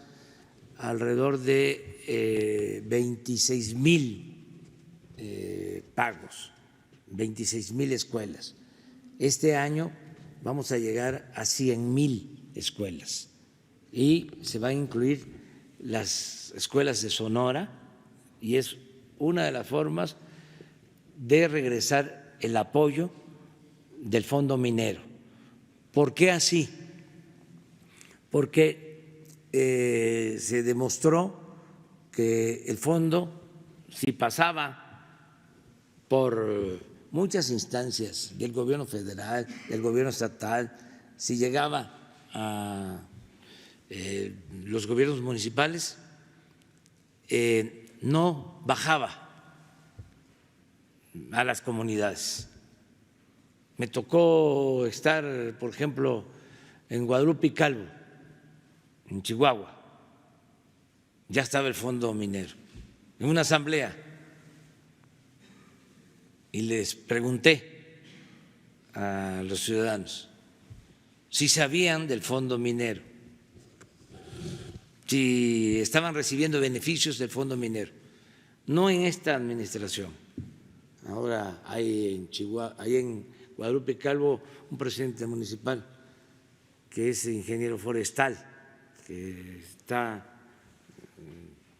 alrededor de 26,000 pagos, 26,000 escuelas. Este año vamos a llegar a 100,000 escuelas y se van a incluir las escuelas de Sonora, y es una de las formas de regresar el apoyo del Fondo Minero. ¿Por qué así? Porque se demostró que el fondo, si pasaba por muchas instancias del gobierno federal, del gobierno estatal, si llegaba a los gobiernos municipales, no bajaba a las comunidades. Me tocó estar, por ejemplo, en Guadalupe y Calvo, en Chihuahua. Ya estaba el Fondo Minero, en una asamblea, y les pregunté a los ciudadanos si sabían del Fondo Minero, si estaban recibiendo beneficios del Fondo Minero. No en esta administración. Ahora hay en Chihuahua, hay en Guadalupe y Calvo un presidente municipal que es ingeniero forestal, que está,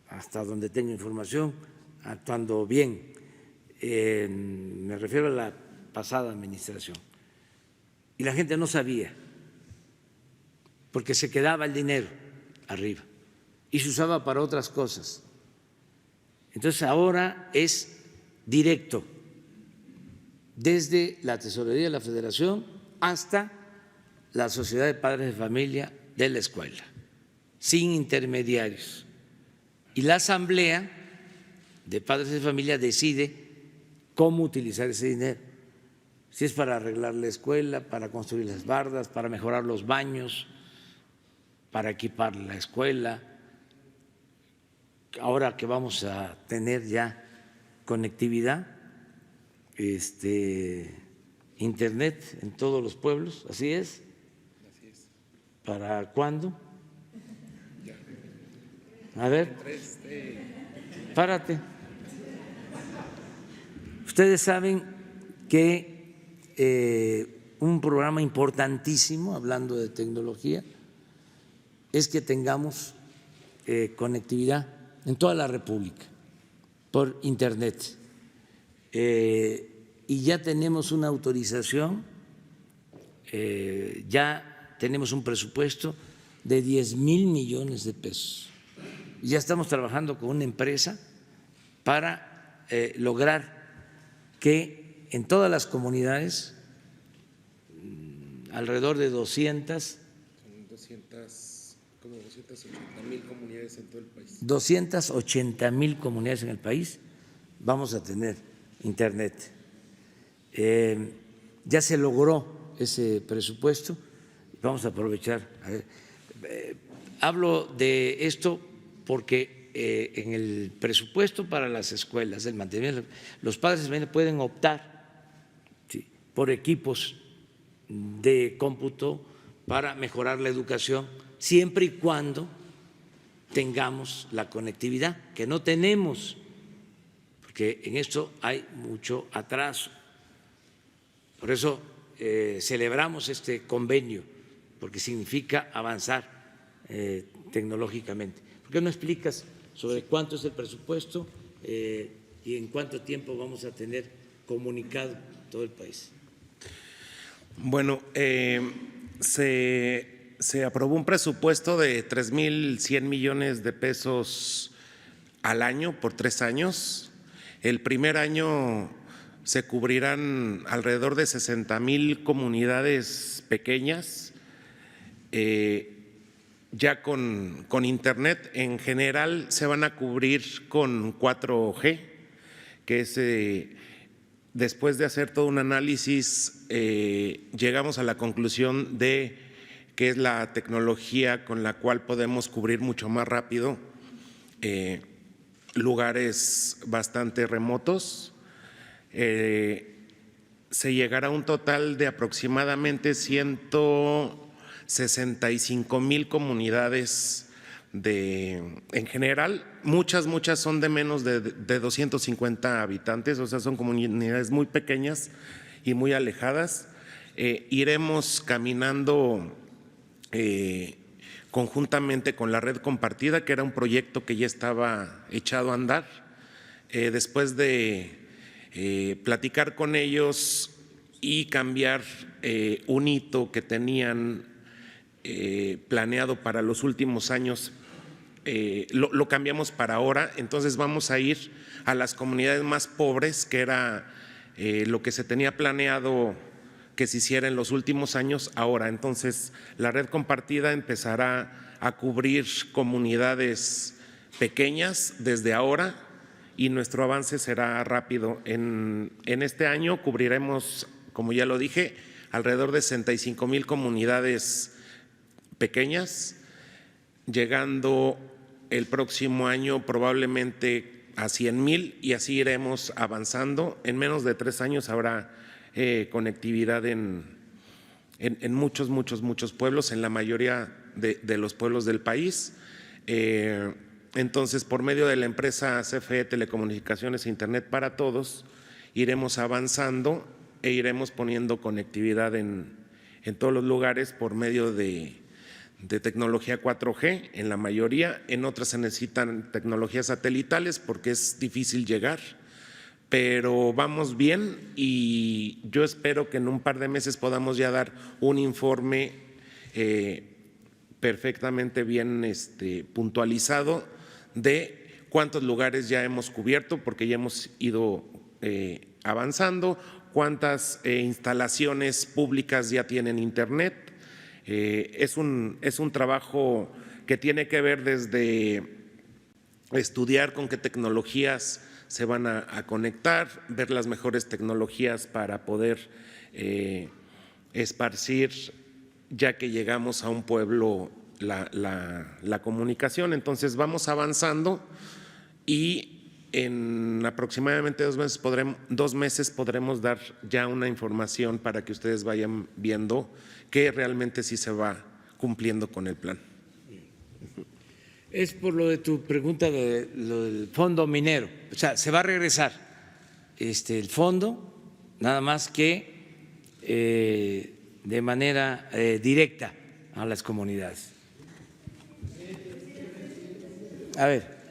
hasta donde tengo información, actuando bien. Me refiero a la pasada administración. Y la gente no sabía, porque se quedaba el dinero arriba y se usaba para otras cosas. Entonces ahora es directo, desde la Tesorería de la Federación hasta la Sociedad de Padres de Familia de la escuela, sin intermediarios. Y la Asamblea de Padres de Familia decide cómo utilizar ese dinero, si es para arreglar la escuela, para construir las bardas, para mejorar los baños, para equipar la escuela. Ahora que vamos a tener ya conectividad, internet en todos los pueblos, ¿así es? ¿Para cuándo? A ver, párate. Ustedes saben que un programa importantísimo, hablando de tecnología, es que tengamos conectividad en toda la República por internet. Y ya tenemos una autorización, ya tenemos un presupuesto de 10,000 millones de pesos. Y ya estamos trabajando con una empresa para lograr que en todas las comunidades, alrededor de 280,000 comunidades en todo el país. 280,000 comunidades en el país vamos a tener internet. Ya se logró ese presupuesto, vamos a aprovechar. Hablo de esto porque en el presupuesto para las escuelas, el mantenimiento, los padres pueden optar por equipos de cómputo para mejorar la educación, siempre y cuando tengamos la conectividad, que no tenemos, porque en esto hay mucho atraso. Por eso celebramos este convenio, porque significa avanzar tecnológicamente. ¿Por qué no explicas sobre cuánto es el presupuesto y en cuánto tiempo vamos a tener comunicado todo el país? Bueno, se aprobó un presupuesto de 3.100 millones de pesos al año por 3 años. El primer año se cubrirán alrededor de 60,000 comunidades pequeñas, ya con internet. En general se van a cubrir con 4G, que es… Después de hacer todo un análisis, llegamos a la conclusión de que es la tecnología con la cual podemos cubrir mucho más rápido lugares bastante remotos. Se llegará a un total de aproximadamente 165,000 comunidades en general. Muchas son de menos de 250 habitantes, o sea, son comunidades muy pequeñas y muy alejadas. Iremos caminando conjuntamente con la red compartida, que era un proyecto que ya estaba echado a andar. Después de platicar con ellos y cambiar un hito que tenían planeado para los últimos años, lo cambiamos para ahora. Entonces vamos a ir a las comunidades más pobres, que era lo que se tenía planeado que se hiciera en los últimos años ahora. Entonces la red compartida empezará a cubrir comunidades pequeñas desde ahora y nuestro avance será rápido. En este año cubriremos, como ya lo dije, alrededor de 65,000 comunidades pequeñas, llegando el próximo año probablemente a 100,000, y así iremos avanzando. En menos de 3 años habrá conectividad en muchos pueblos, en la mayoría de los pueblos del país. Entonces, por medio de la empresa CFE Telecomunicaciones e Internet para Todos, iremos avanzando e iremos poniendo conectividad en todos los lugares por medio de tecnología 4G, en la mayoría. En otras se necesitan tecnologías satelitales porque es difícil llegar, pero vamos bien y yo espero que en un par de meses podamos ya dar un informe perfectamente bien puntualizado de cuántos lugares ya hemos cubierto, porque ya hemos ido avanzando, cuántas instalaciones públicas ya tienen internet. Es un trabajo que tiene que ver desde estudiar con qué tecnologías se van a conectar, ver las mejores tecnologías para poder esparcir, ya que llegamos a un pueblo, la comunicación. Entonces vamos avanzando y en aproximadamente 2 meses podremos dar ya una información para que ustedes vayan viendo que realmente sí se va cumpliendo con el plan. Es por lo de tu pregunta de lo del fondo minero. O sea, se va a regresar el fondo, nada más que de manera directa a las comunidades. A ver.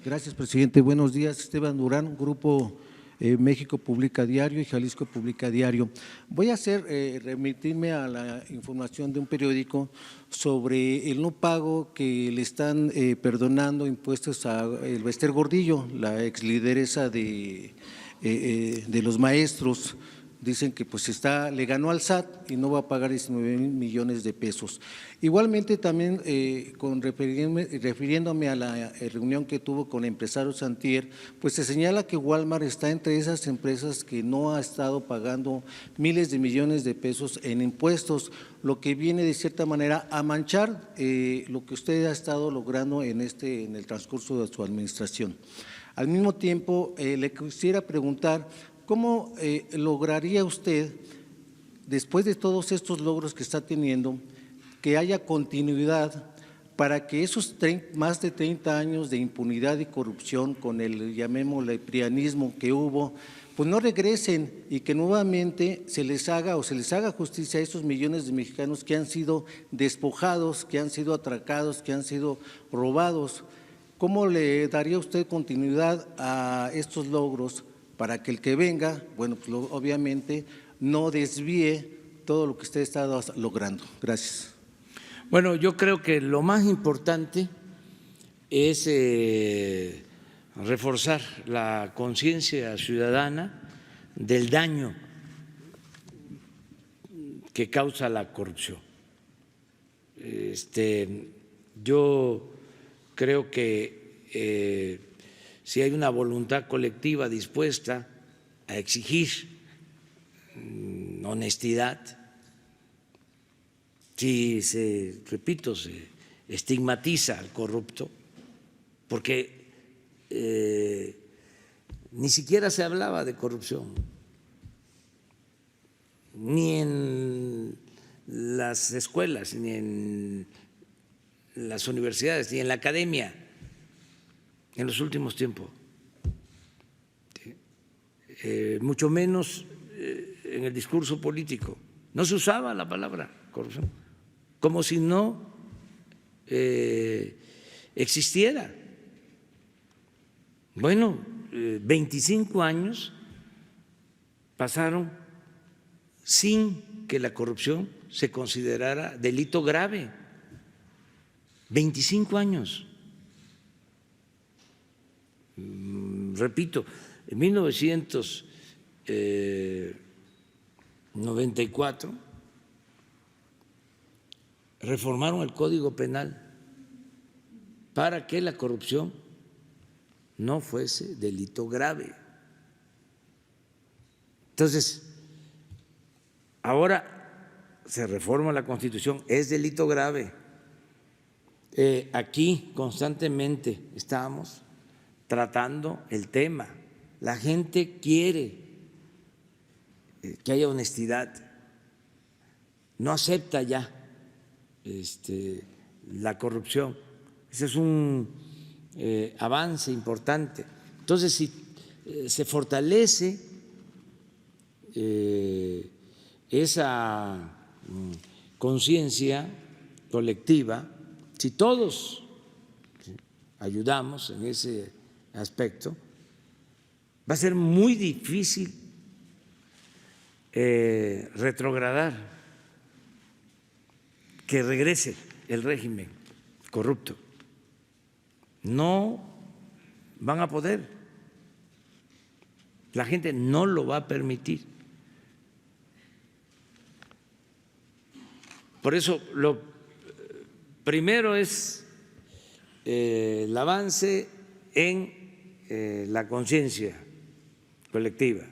Gracias, presidente. Buenos días. Esteban Durán, Grupo México Publica Diario y Jalisco Publica Diario. Voy a remitirme a la información de un periódico sobre el no pago que le están perdonando impuestos a Esther Gordillo, la ex lideresa de los maestros, Dicen que pues le ganó al SAT y no va a pagar 19,000 millones de pesos. Igualmente también refiriéndome a la reunión que tuvo con empresarios antier, pues se señala que Walmart está entre esas empresas que no ha estado pagando miles de millones de pesos en impuestos, lo que viene de cierta manera a manchar lo que usted ha estado logrando en el transcurso de su administración. Al mismo tiempo, le quisiera preguntar, ¿cómo lograría usted, después de todos estos logros que está teniendo, que haya continuidad para que esos más de 30 años de impunidad y corrupción con el, llamémosle, prianismo que hubo, pues no regresen y que nuevamente se les haga justicia a esos millones de mexicanos que han sido despojados, que han sido atracados, que han sido robados? ¿Cómo le daría usted continuidad a estos logros para que el que venga, bueno, pues obviamente no desvíe todo lo que usted está logrando? Gracias. Bueno, yo creo que lo más importante es reforzar la conciencia ciudadana del daño que causa la corrupción. Yo creo que si hay una voluntad colectiva dispuesta a exigir honestidad, si repito, se estigmatiza al corrupto, porque ni siquiera se hablaba de corrupción, ni en las escuelas, ni en las universidades, ni en la academia en los últimos tiempos, mucho menos en el discurso político. No se usaba la palabra corrupción, como si no existiera. Bueno, 25 años pasaron sin que la corrupción se considerara delito grave. 25 años. Repito, en 1994 reformaron el Código Penal para que la corrupción no fuese delito grave. Entonces, ahora se reforma la Constitución, es delito grave. Aquí constantemente estamos tratando el tema. La gente quiere que haya honestidad, no acepta ya la corrupción. Ese es un avance importante. Entonces, si se fortalece esa conciencia colectiva, si todos ayudamos en ese aspecto, va a ser muy difícil retrogradar, que regrese el régimen corrupto. No van a poder, la gente no lo va a permitir. Por eso lo primero es el avance en la conciencia colectiva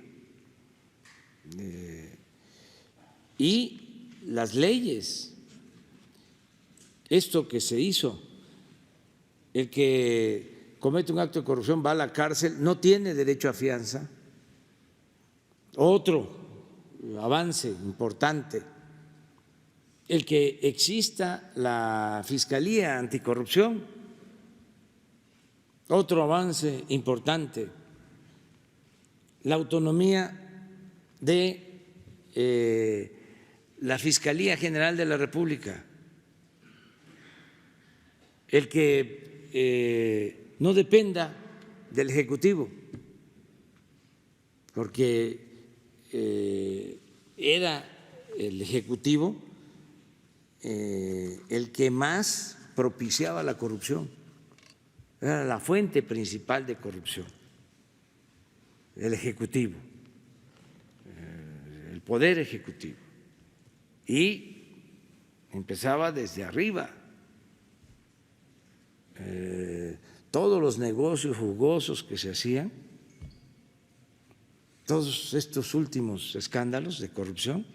y las leyes. Esto que se hizo, el que comete un acto de corrupción va a la cárcel, no tiene derecho a fianza. Otro avance importante, el que exista la Fiscalía Anticorrupción, otro avance importante, la autonomía de la Fiscalía General de la República, el que no dependa del Ejecutivo, porque era el Ejecutivo el que más propiciaba la corrupción, era la fuente principal de corrupción, el Ejecutivo. Poder Ejecutivo. Y empezaba desde arriba. Todos los negocios jugosos que se hacían, todos estos últimos escándalos de corrupción,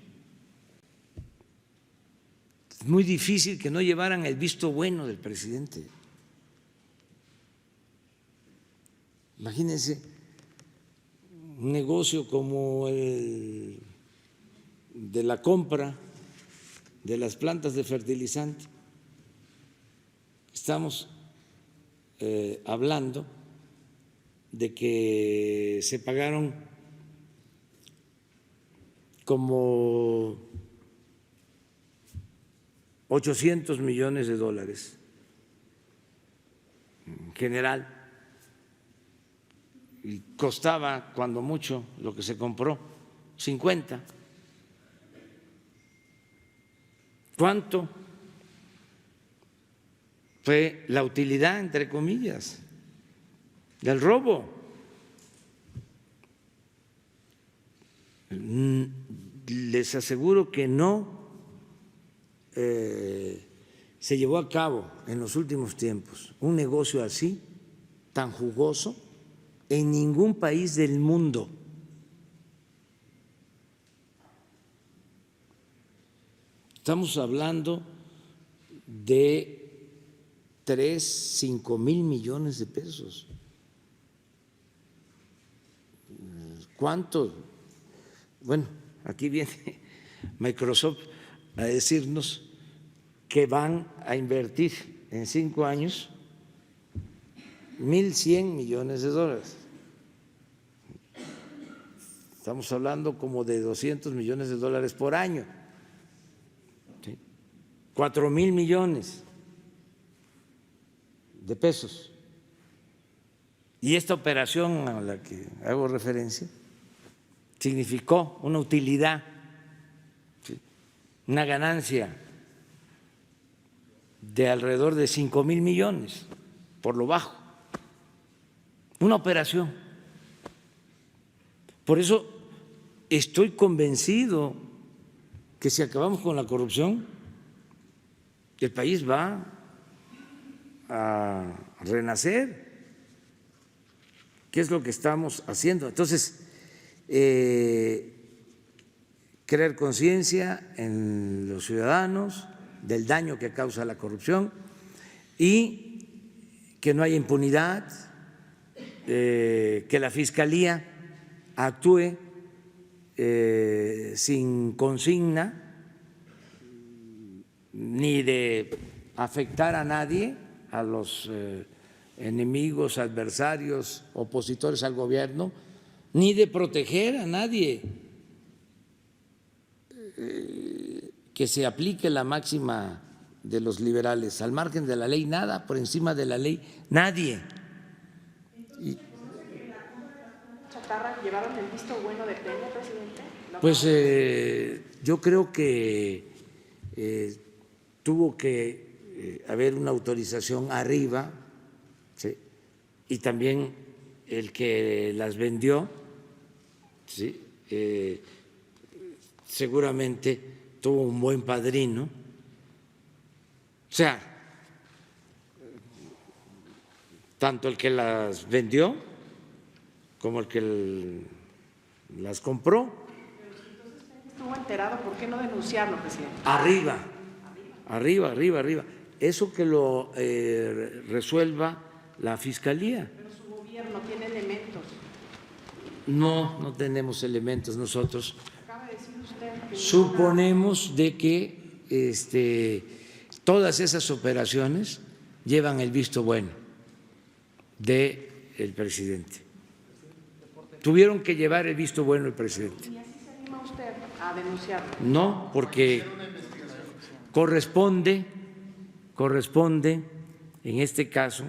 es muy difícil que no llevaran el visto bueno del presidente. Imagínense un negocio como el de la compra de las plantas de fertilizante. Estamos hablando de que se pagaron como 800 millones de dólares en general, y costaba cuando mucho lo que se compró 50. ¿Cuánto fue la utilidad, entre comillas, del robo? Les aseguro que no se llevó a cabo en los últimos tiempos un negocio así, tan jugoso, en ningún país del mundo. Estamos hablando de 5 mil millones de pesos. ¿Cuánto? Bueno, aquí viene Microsoft a decirnos que van a invertir en 5 años 1.100 millones de dólares. Estamos hablando como de 200 millones de dólares por año. 4,000 millones de pesos. Y esta operación a la que hago referencia significó una utilidad, una ganancia de alrededor de 5,000 millones, por lo bajo. Una operación. Por eso estoy convencido que si acabamos con la corrupción, el país va a renacer, ¿qué es lo que estamos haciendo? Entonces, crear conciencia en los ciudadanos del daño que causa la corrupción y que no haya impunidad, que la Fiscalía actúe sin consigna ni de afectar a nadie, a los enemigos, adversarios, opositores al gobierno, ni de proteger a nadie, que se aplique la máxima de los liberales, al margen de la ley nada, por encima de la ley nadie. ¿Llevaron el visto bueno de Peña, presidente? Pues yo creo que tuvo que haber una autorización arriba, ¿sí? Y también el que las vendió, ¿sí? Seguramente tuvo un buen padrino. O sea, tanto el que las vendió como el que las compró. Pero si entonces estuvo enterado, ¿por qué no denunciarlo, presidente? Arriba. Eso que lo resuelva la Fiscalía. Pero su gobierno tiene elementos. No tenemos elementos nosotros. Acaba de decir usted que suponemos de que todas esas operaciones llevan el visto bueno del presidente. Tuvieron que llevar el visto bueno del presidente. ¿Y así se anima usted a denunciarlo? No, porque corresponde en este caso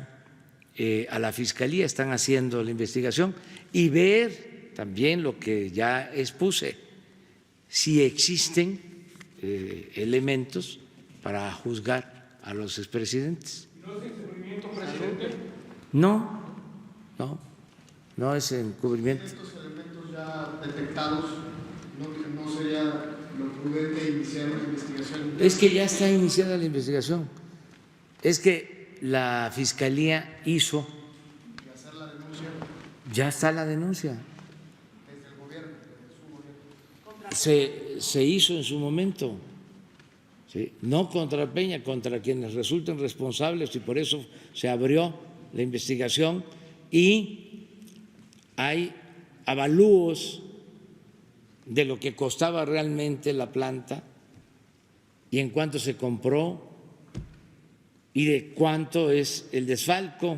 a la Fiscalía, están haciendo la investigación y ver también lo que ya expuse, si existen elementos para juzgar a los expresidentes. ¿No es encubrimiento, presidente? No es encubrimiento. ¿Estos elementos ya detectados ¿No sería lo prudente iniciar una investigación? Es que ya está iniciada la investigación. Es que la Fiscalía hizo… Ya está la denuncia. Desde el gobierno, desde su gobierno. Se hizo en su momento, ¿sí? No contra Peña, contra quienes resulten responsables, y por eso se abrió la investigación y hay avalúos de lo que costaba realmente la planta y en cuánto se compró y de cuánto es el desfalco.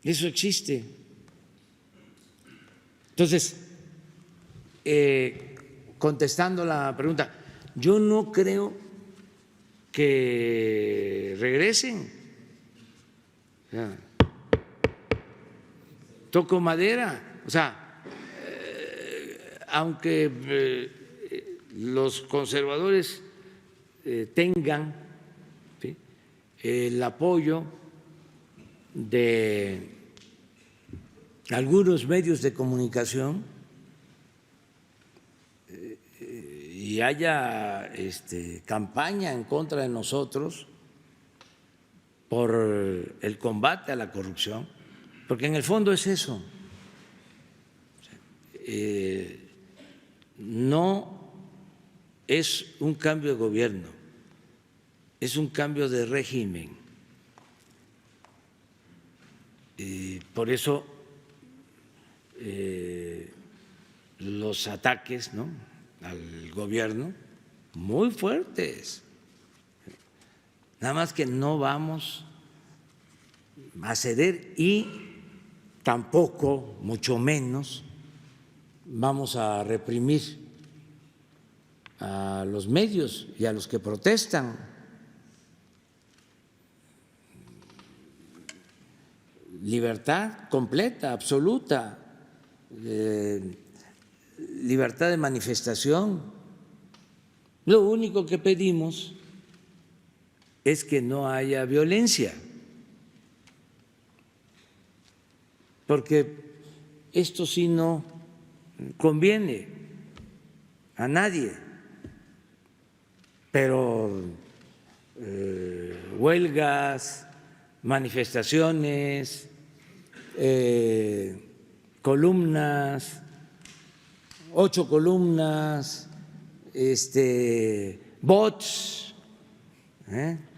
Eso existe. Entonces, contestando la pregunta, yo no creo que regresen. O sea, toco madera. O sea, aunque los conservadores tengan, ¿sí?, el apoyo de algunos medios de comunicación y haya campaña en contra de nosotros por el combate a la corrupción, porque en el fondo es eso. No es un cambio de gobierno, es un cambio de régimen. Y por eso los ataques, ¿no?, al gobierno muy fuertes. Nada más que no vamos a ceder y tampoco, mucho menos, vamos a reprimir a los medios y a los que protestan. Libertad completa, absoluta, libertad de manifestación. Lo único que pedimos es que no haya violencia, porque esto sí no conviene a nadie, pero huelgas, manifestaciones, columnas, 8 columnas, bots,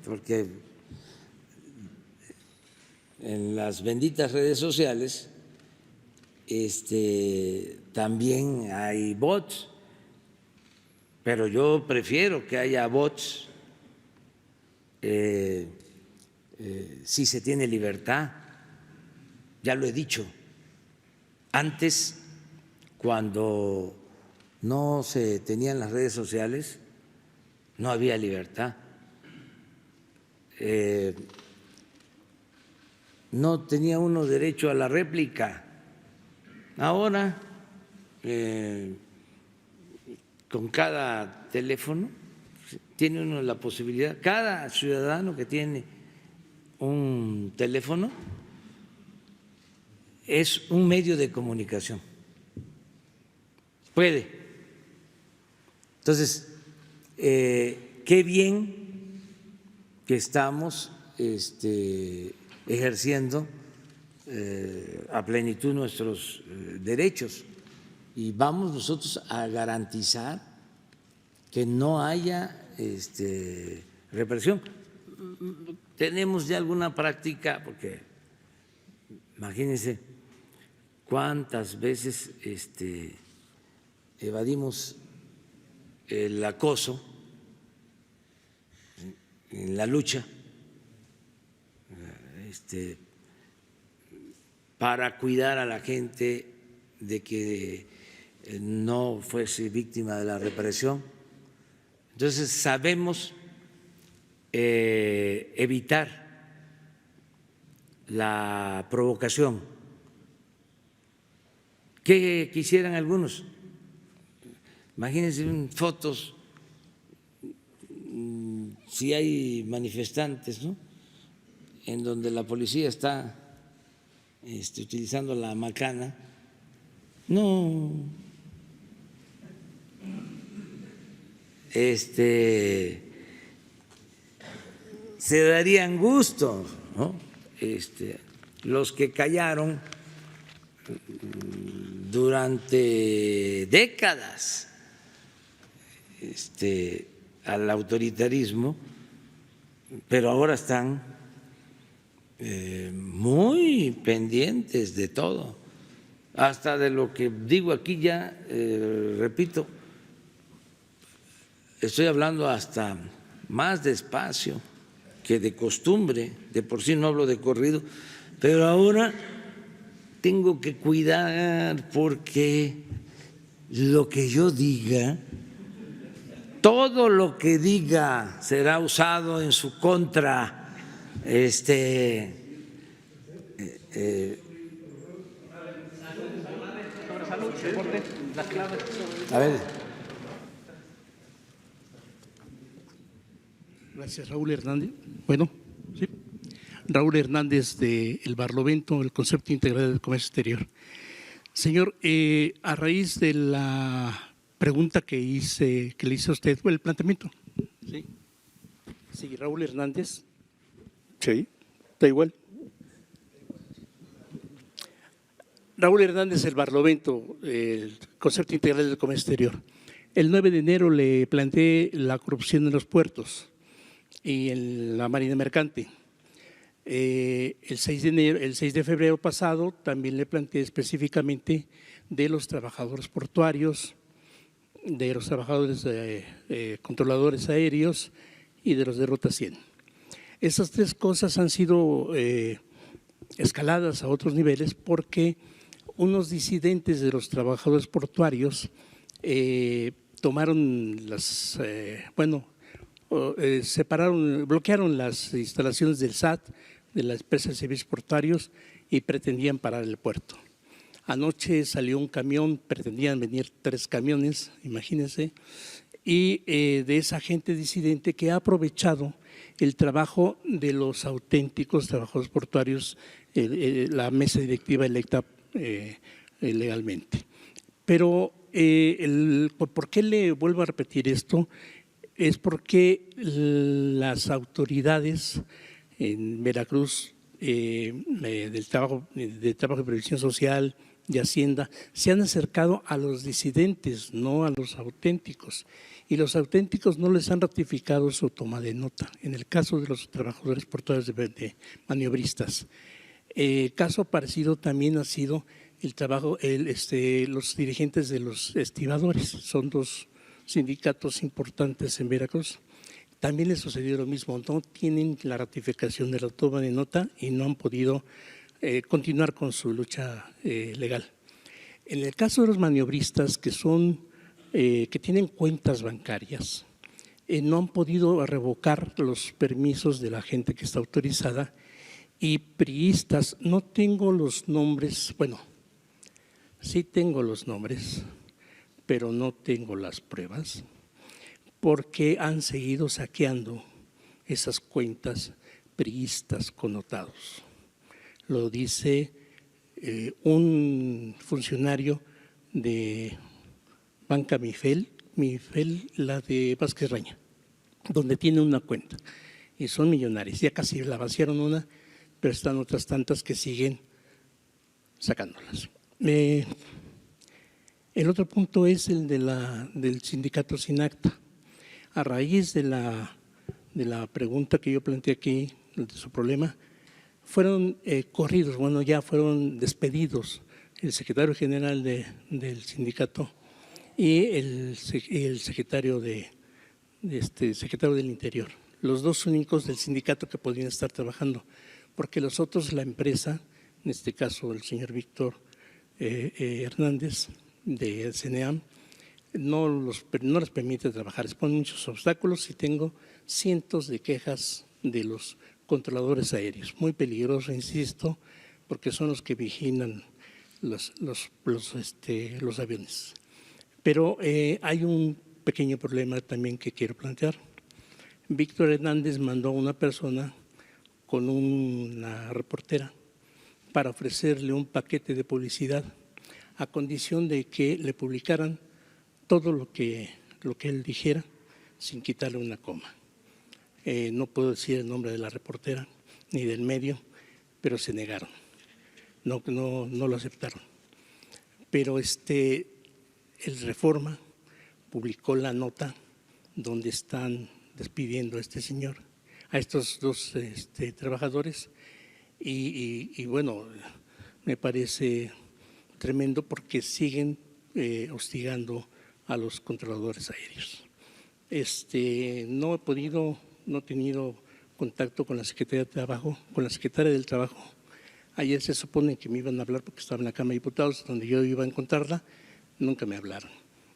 porque en las benditas redes sociales también hay bots, pero yo prefiero que haya bots si se tiene libertad. Ya lo he dicho, antes, cuando no se tenían las redes sociales, no había libertad. No tenía uno derecho a la réplica. Ahora, con cada teléfono, tiene uno la posibilidad, cada ciudadano que tiene un teléfono es un medio de comunicación. Puede. Entonces, qué bien que estamos ejerciendo a plenitud nuestros derechos y vamos nosotros a garantizar que no haya represión. Tenemos ya alguna práctica, porque imagínense cuántas veces evadimos el acoso en la lucha para cuidar a la gente de que no fuese víctima de la represión. Entonces sabemos evitar la provocación. ¿Qué quisieran algunos? Imagínense fotos, si hay manifestantes, ¿no?, en donde la policía está utilizando la macana. No se darían gusto, ¿no? Los que callaron durante décadas al autoritarismo, pero ahora están muy pendientes de todo, hasta de lo que digo aquí ya, repito, estoy hablando hasta más despacio que de costumbre, de por sí no hablo de corrido, pero ahora tengo que cuidar porque lo que yo diga, todo lo que diga será usado en su contra. A ver. Gracias, Raúl Hernández. Bueno, sí. Raúl Hernández de El Barlovento, el Concepto Integral del Comercio Exterior. Señor, a raíz de la pregunta que le hice a usted, el planteamiento. Sí. Sí, Raúl Hernández. Sí, da igual. Raúl Hernández, El Barlovento, el Concepto Integral del Comercio Exterior. El 9 de enero le planteé la corrupción en los puertos y en la marina mercante. El 6 de febrero pasado también le planteé específicamente de los trabajadores portuarios, de los trabajadores controladores aéreos y de los de Ruta 100. Esas tres cosas han sido escaladas a otros niveles porque unos disidentes de los trabajadores portuarios tomaron bloquearon las instalaciones del SAT, de la empresa de servicios portuarios, y pretendían parar el puerto. Anoche salió un camión, pretendían venir 3 camiones, imagínense, y de esa gente disidente que ha aprovechado el trabajo de los auténticos trabajadores portuarios, la mesa directiva electa legalmente. Pero ¿por qué le vuelvo a repetir esto? Es porque las autoridades en Veracruz de Trabajo y Previsión Social, de Hacienda, se han acercado a los disidentes, no a los auténticos. Y los auténticos no les han ratificado su toma de nota. En el caso de los trabajadores portuarios de maniobristas. Caso parecido también ha sido los dirigentes de los estibadores. Son 2 sindicatos importantes en Veracruz. También les sucedió lo mismo, no tienen la ratificación de la toma de nota y no han podido continuar con su lucha legal. En el caso de los maniobristas que tienen cuentas bancarias, no han podido revocar los permisos de la gente que está autorizada, y priistas, no tengo los nombres, bueno, sí tengo los nombres, pero no tengo las pruebas, porque han seguido saqueando esas cuentas priistas connotados. Lo dice un funcionario de Banca Mifel, la de Vázquez Raña, donde tiene una cuenta y son millonarios. Ya casi la vaciaron una, pero están otras tantas que siguen sacándolas. El otro punto es el del sindicato sin acta. A raíz de la pregunta que yo planteé aquí, de su problema, fueron corridos, ya fueron despedidos el secretario general del sindicato y el secretario secretario del Interior, los 2 únicos del sindicato que podían estar trabajando, porque los otros, la empresa, en este caso el señor Víctor Hernández de CNEAM, no les permite trabajar, les ponen muchos obstáculos y tengo cientos de quejas de los controladores aéreos. Muy peligroso, insisto, porque son los que vigilan los aviones. Pero hay un pequeño problema también que quiero plantear. Víctor Hernández mandó a una persona con una reportera para ofrecerle un paquete de publicidad a condición de que le publicaran todo lo que él dijera sin quitarle una coma. No puedo decir el nombre de la reportera ni del medio, pero se negaron, no lo aceptaron. Pero el Reforma publicó la nota donde están despidiendo a este señor, a estos dos trabajadores, y bueno, me parece tremendo porque siguen hostigando a los controladores aéreos. No he tenido contacto con la Secretaría de Trabajo, con la Secretaria del Trabajo. Ayer se supone que me iban a hablar porque estaba en la Cámara de Diputados, donde yo iba a encontrarla, nunca me hablaron.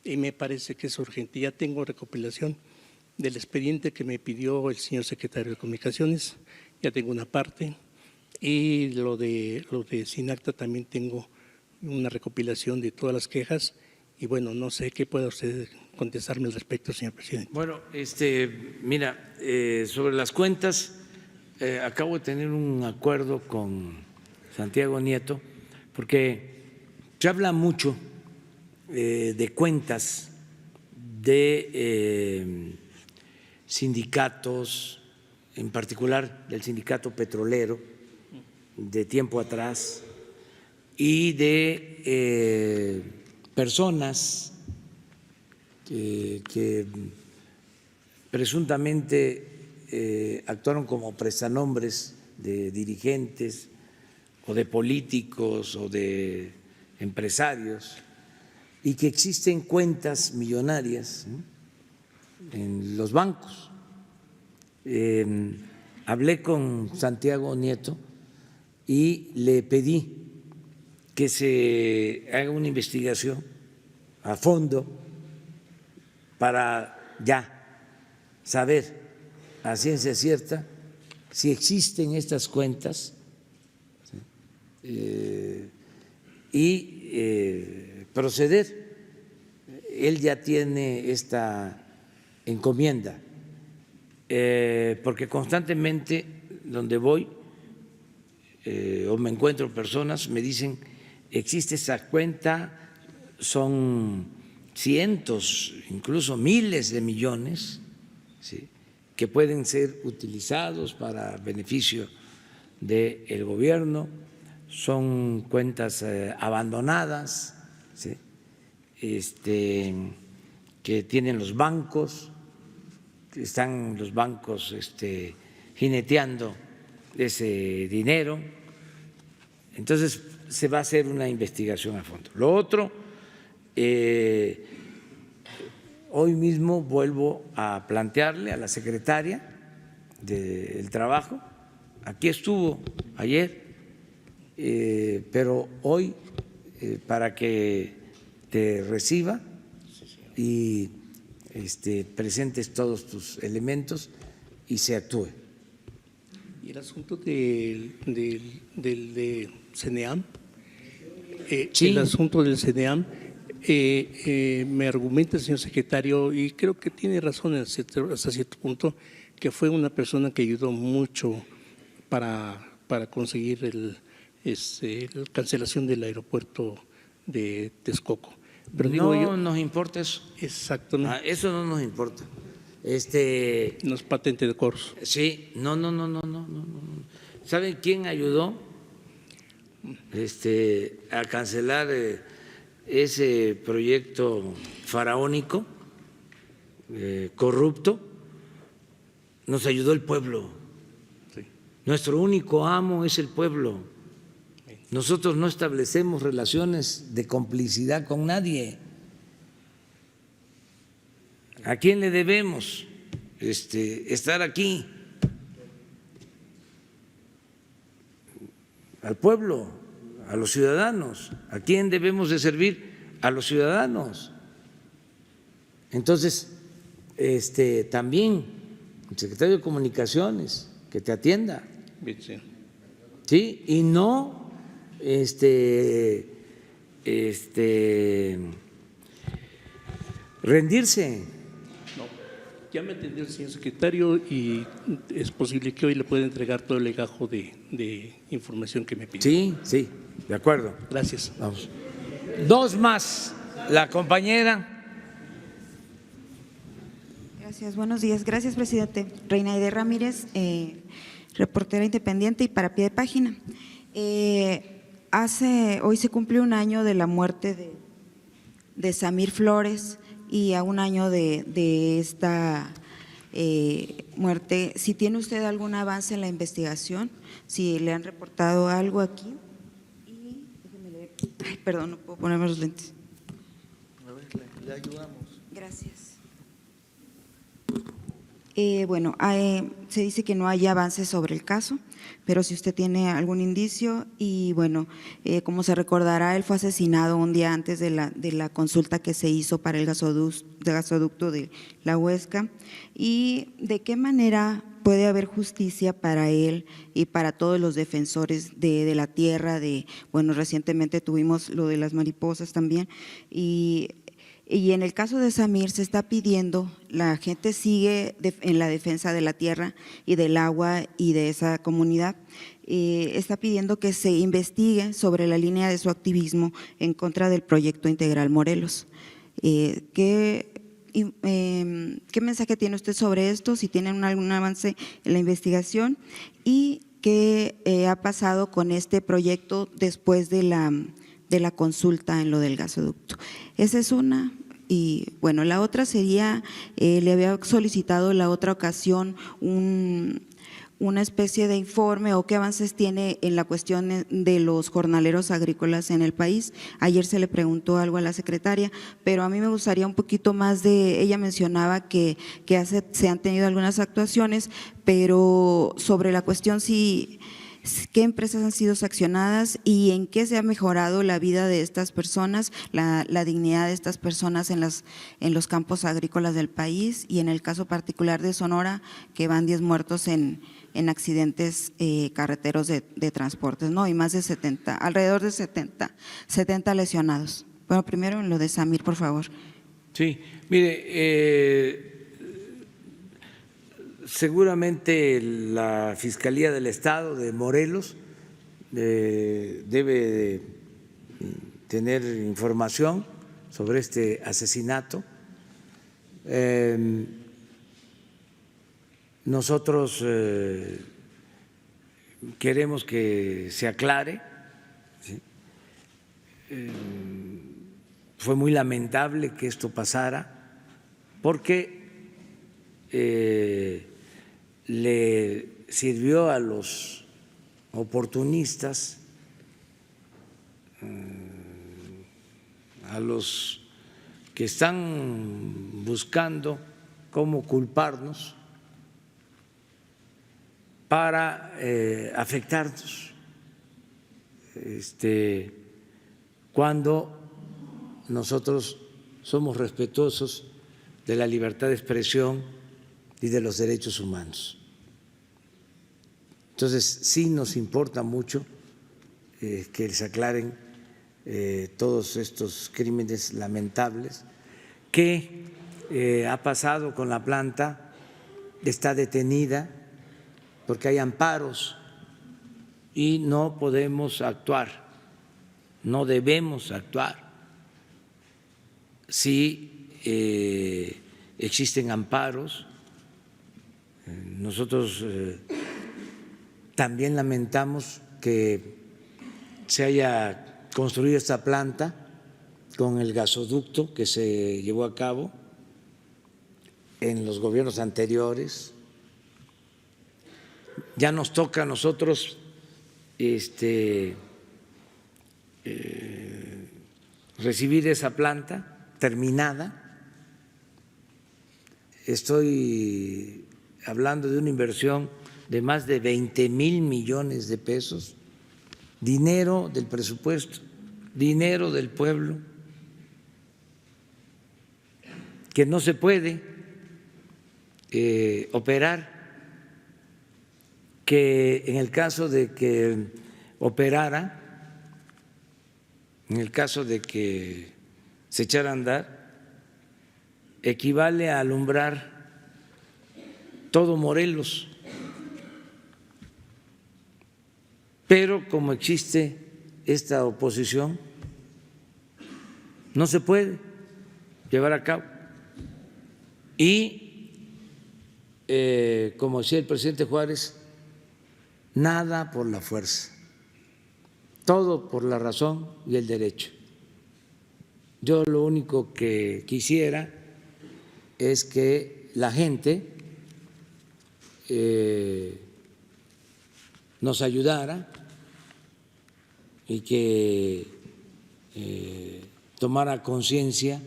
Y me parece que es urgente. Ya tengo recopilación del expediente que me pidió el señor secretario de Comunicaciones, ya tengo una parte, y lo de SINACTA también tengo una recopilación de todas las quejas, y bueno, no sé qué pueda usted contestarme al respecto, señor presidente. Bueno, mira, sobre las cuentas, acabo de tener un acuerdo con Santiago Nieto, porque se habla mucho de cuentas de sindicatos, en particular del sindicato petrolero de tiempo atrás, y de personas que presuntamente actuaron como prestanombres de dirigentes o de políticos o de empresarios, y que existen cuentas millonarias, ¿no?, en los bancos. Hablé con Santiago Nieto y le pedí que se haga una investigación a fondo para ya saber a ciencia cierta si existen estas cuentas, y proceder. Él ya tiene esta encomienda, porque constantemente donde voy o me encuentro personas me dicen: existe esa cuenta, son cientos, incluso miles de millones, ¿sí?, que pueden ser utilizados para beneficio del gobierno, son cuentas abandonadas, ¿sí?, que tienen los bancos, que están los bancos jineteando ese dinero. Entonces se va a hacer una investigación a fondo. Lo otro, hoy mismo vuelvo a plantearle a la secretaria del Trabajo, aquí estuvo ayer, pero hoy para que te reciba y presentes todos tus elementos y se actúe. Y el asunto del CNEAM, Sí. El asunto del CNEAM, me argumenta el señor secretario, y creo que tiene razón hasta cierto punto, que fue una persona que ayudó mucho para conseguir la cancelación del aeropuerto de Texcoco. Pero digo No yo, nos importa eso. exactamente, Eso no nos importa. no es patente de corso. Sí, no. ¿Saben quién ayudó a cancelar ese proyecto faraónico, corrupto? Nos ayudó el pueblo. Sí. Nuestro único amo es el pueblo. Nosotros no establecemos relaciones de complicidad con nadie. ¿A quién le debemos estar aquí? Al pueblo, a los ciudadanos. ¿A quién debemos de servir? A los ciudadanos. Entonces, también el secretario de Comunicaciones, que te atienda. Bien, sí. Sí, y no rendirse. No, ya me atendió el señor secretario y es posible que hoy le pueda entregar todo el legajo de información que me pidió. Sí, de acuerdo. Gracias. Vamos. Dos más. La compañera. Gracias, buenos días. Gracias, presidente. Reinaide Ramírez, reportera independiente y para pie de página. Hoy se cumple un año de la muerte de Samir Flores y a un año de esta muerte. Si tiene usted algún avance en la investigación, si le han reportado algo aquí. Y déjeme leer. Ay, perdón, no puedo ponerme los lentes. A ver, le ayudamos. Gracias. Bueno, se dice que no hay avances sobre el caso, pero si usted tiene algún indicio y bueno, como se recordará, él fue asesinado un día antes de la consulta que se hizo para el gasoducto de La Huesca. ¿Y de qué manera puede haber justicia para él y para todos los defensores de la tierra? Bueno, recientemente tuvimos lo de las mariposas también y en el caso de Samir se está pidiendo, la gente sigue en la defensa de la tierra y del agua y de esa comunidad, está pidiendo que se investigue sobre la línea de su activismo en contra del proyecto integral Morelos. ¿Qué mensaje tiene usted sobre esto? Si tienen algún avance en la investigación y qué ha pasado con este proyecto después de la consulta en lo del gasoducto. Esa es una. Y bueno, la otra sería, le había solicitado la otra ocasión una especie de informe o qué avances tiene en la cuestión de los jornaleros agrícolas en el país. Ayer se le preguntó algo a la secretaria, pero a mí me gustaría un poquito más ella mencionaba que se han tenido algunas actuaciones, pero sobre la cuestión qué empresas han sido sancionadas y en qué se ha mejorado la vida de estas personas, la dignidad de estas personas en los campos agrícolas del país y en el caso particular de Sonora, que van 10 muertos en accidentes carreteros de transportes, ¿no? Y más de 70, alrededor de 70 lesionados. Bueno, primero en lo de Samir, por favor. Sí, mire, seguramente la Fiscalía del Estado de Morelos debe tener información sobre este asesinato. Nosotros queremos que se aclare. ¿Sí? Fue muy lamentable que esto pasara porque le sirvió a los oportunistas, a los que están buscando cómo culparnos para afectarnos cuando nosotros somos respetuosos de la libertad de expresión y de los derechos humanos. Entonces, sí nos importa mucho que se aclaren todos estos crímenes lamentables. ¿Qué ha pasado con la planta? Está detenida porque hay amparos y no podemos actuar, no debemos actuar si existen amparos. Nosotros también lamentamos que se haya construido esta planta con el gasoducto que se llevó a cabo en los gobiernos anteriores. Ya nos toca a nosotros recibir esa planta terminada. Estoy hablando de una inversión de más de 20,000 millones de pesos, dinero del presupuesto, dinero del pueblo, que no se puede operar, que en el caso de que operara, en el caso de que se echara a andar, equivale a alumbrar todo Morelos. Pero como existe esta oposición, no se puede llevar a cabo. Y como decía el presidente Juárez, nada por la fuerza, todo por la razón y el derecho. Yo lo único que quisiera es que la gente nos ayudara y que tomara conciencia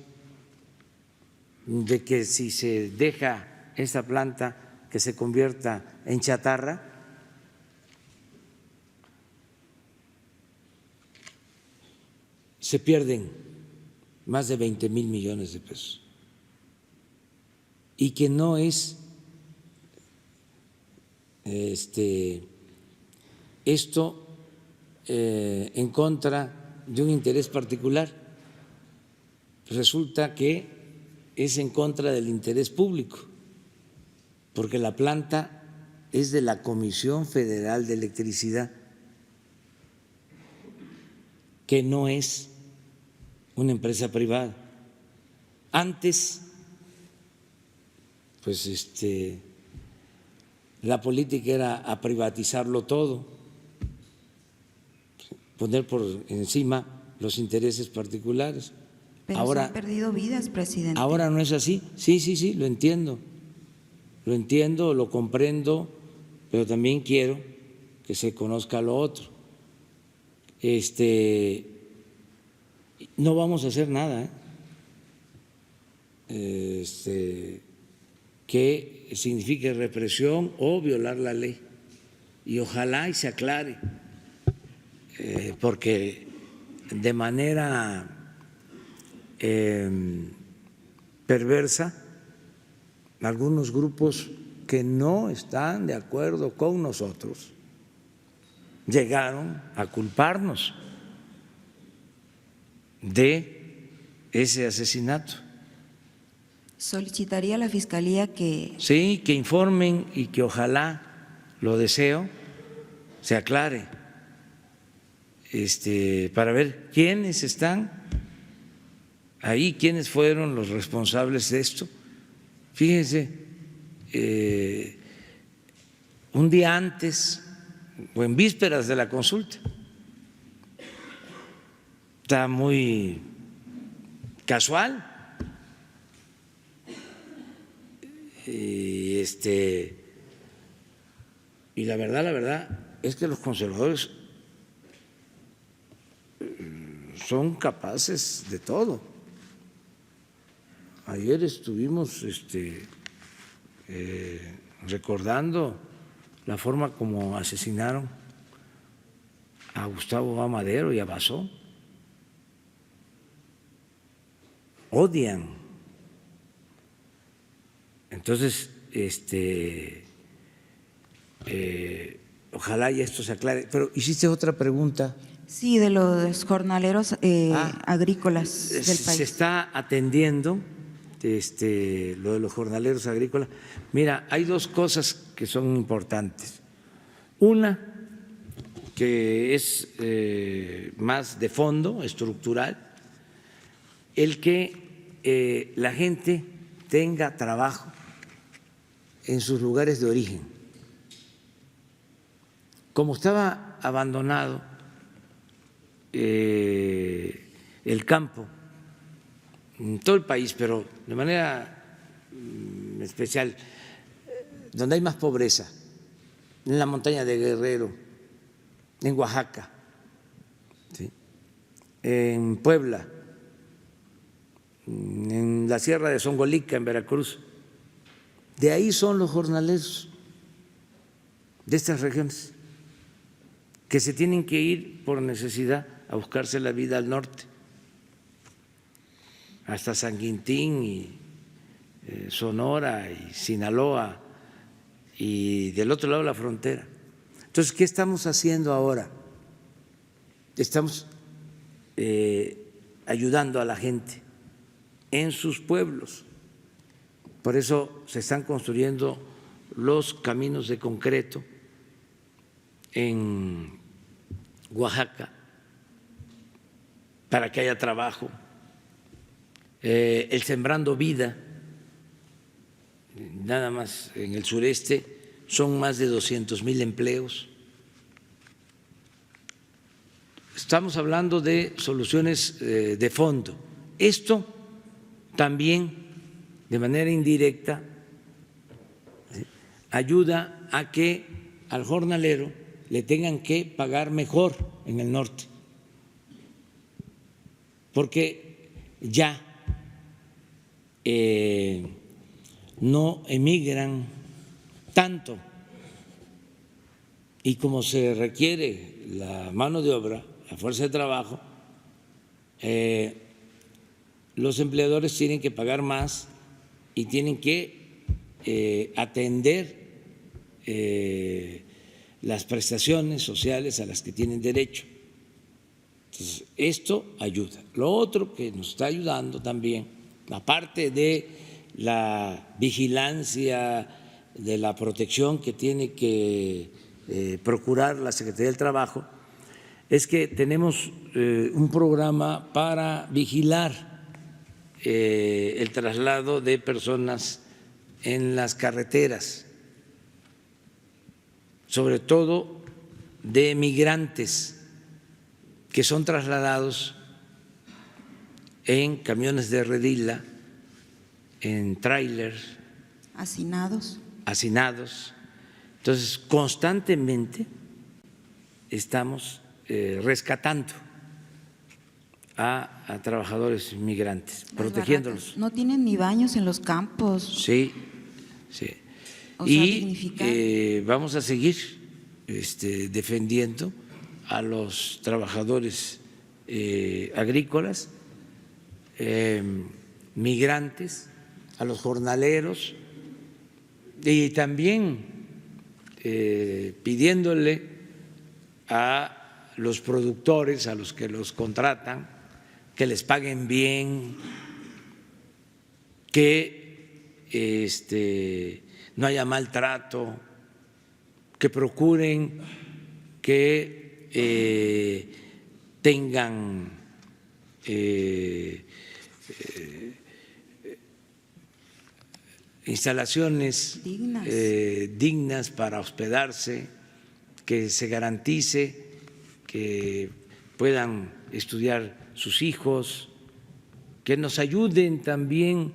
de que si se deja esta planta que se convierta en chatarra, se pierden más de 20,000 millones de pesos y que no es esto en contra de un interés particular. Resulta que es en contra del interés público, porque la planta es de la Comisión Federal de Electricidad, que no es una empresa privada. Antes, pues la política era a privatizarlo todo, poner por encima los intereses particulares. Pero ahora se han perdido vidas, presidente. Ahora no es así. Sí, lo entiendo, lo comprendo, pero también quiero que se conozca lo otro. No vamos a hacer nada que signifique represión o violar la ley, y ojalá y se aclare, porque de manera perversa algunos grupos que no están de acuerdo con nosotros llegaron a culparnos de ese asesinato. Solicitaría a la Fiscalía que… Sí, que informen y que ojalá, lo deseo, se aclare, para ver quiénes están ahí, quiénes fueron los responsables de esto. Fíjense, un día antes o en vísperas de la consulta, está muy casual, y la verdad es que los conservadores son capaces de todo. Ayer estuvimos recordando la forma como asesinaron a Gustavo Amadero y a Basó. Odian. Entonces, ojalá y esto se aclare. Pero hiciste otra pregunta. Sí, de los jornaleros agrícolas del país. Se está atendiendo lo de los jornaleros agrícolas. Mira, hay dos cosas que son importantes. Una, que es más de fondo, estructural, el que la gente tenga trabajo en sus lugares de origen. Como estaba abandonado el campo en todo el país, pero de manera especial, donde hay más pobreza, en la montaña de Guerrero, en Oaxaca, ¿sí?, en Puebla, en la Sierra de Zongolica, en Veracruz. De ahí son los jornaleros de estas regiones, que se tienen que ir por necesidad a buscarse la vida al norte, hasta San Quintín y Sonora y Sinaloa y del otro lado de la frontera. Entonces, ¿qué estamos haciendo ahora? Estamos ayudando a la gente en sus pueblos. Por eso se están construyendo los caminos de concreto en Oaxaca para que haya trabajo. El Sembrando Vida nada más en el sureste son más de 200,000 empleos. Estamos hablando de soluciones de fondo. Esto también, de manera indirecta, ayuda a que al jornalero le tengan que pagar mejor en el norte, porque ya no emigran tanto y como se requiere la mano de obra, la fuerza de trabajo, los empleadores tienen que pagar más y tienen que atender las prestaciones sociales a las que tienen derecho. Entonces, esto ayuda. Lo otro que nos está ayudando también, aparte de la vigilancia, de la protección que tiene que procurar la Secretaría del Trabajo, es que tenemos un programa para vigilar el traslado de personas en las carreteras, sobre todo de migrantes que son trasladados en camiones de redila, en tráiler. Hacinados. Entonces, constantemente estamos rescatando a trabajadores migrantes, protegiéndolos. No tienen ni baños en los campos. Sí. Y vamos a seguir defendiendo a los trabajadores agrícolas, migrantes, a los jornaleros y también pidiéndole a los productores, a los que los contratan, que les paguen bien, que no haya maltrato, que procuren que tengan instalaciones dignas para hospedarse, que se garantice que puedan estudiar sus hijos, que nos ayuden también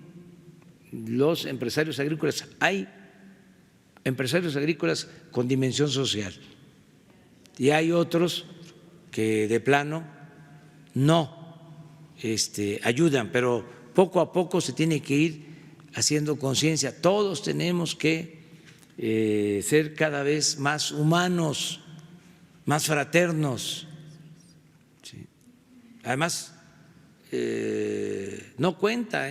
los empresarios agrícolas. Hay empresarios agrícolas con dimensión social y hay otros que de plano no ayudan, pero poco a poco se tiene que ir haciendo conciencia. Todos tenemos que ser cada vez más humanos, más fraternos. ¿Sí? Además, no cuenta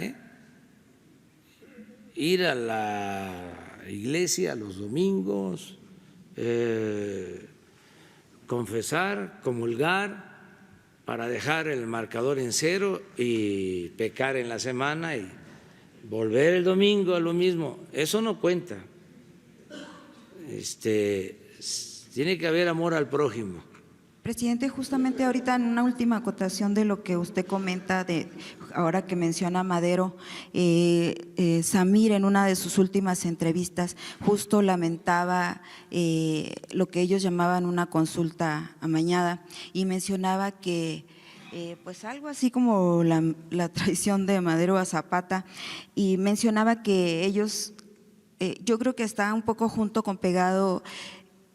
ir a la iglesia los domingos, confesar, comulgar, para dejar el marcador en cero y pecar en la semana y volver el domingo a lo mismo. Eso no cuenta. Tiene que haber amor al prójimo. Presidente, justamente ahorita en una última acotación de lo que usted comenta, ahora que menciona Madero, Samir en una de sus últimas entrevistas justo lamentaba lo que ellos llamaban una consulta amañada y mencionaba que pues algo así como la traición de Madero a Zapata, y mencionaba que ellos, yo creo que está un poco junto con pegado,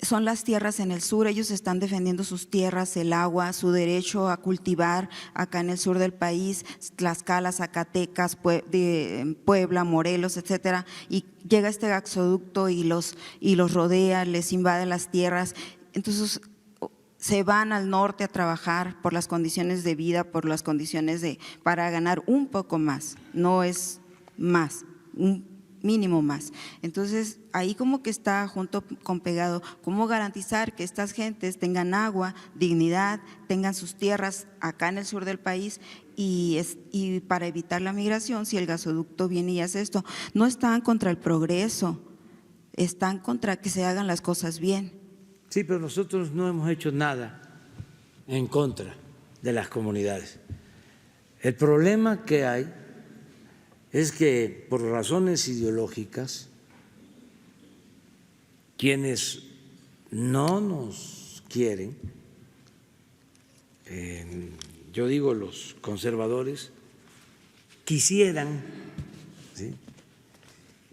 son las tierras en el sur, ellos están defendiendo sus tierras, el agua, su derecho a cultivar acá en el sur del país, Tlaxcala, Zacatecas, Puebla, Morelos, etcétera, y llega este gasoducto y los rodea, les invade las tierras, entonces se van al norte a trabajar por las condiciones de vida, por las condiciones para ganar un poco más, no es más, un mínimo más. Entonces, ahí como que está junto con pegado, cómo garantizar que estas gentes tengan agua, dignidad, tengan sus tierras acá en el sur del país y para evitar la migración, si el gasoducto viene y hace esto, no están contra el progreso, están contra que se hagan las cosas bien. Sí, pero nosotros no hemos hecho nada en contra de las comunidades. El problema que hay es que por razones ideológicas quienes no nos quieren, yo digo los conservadores, quisieran, ¿sí?,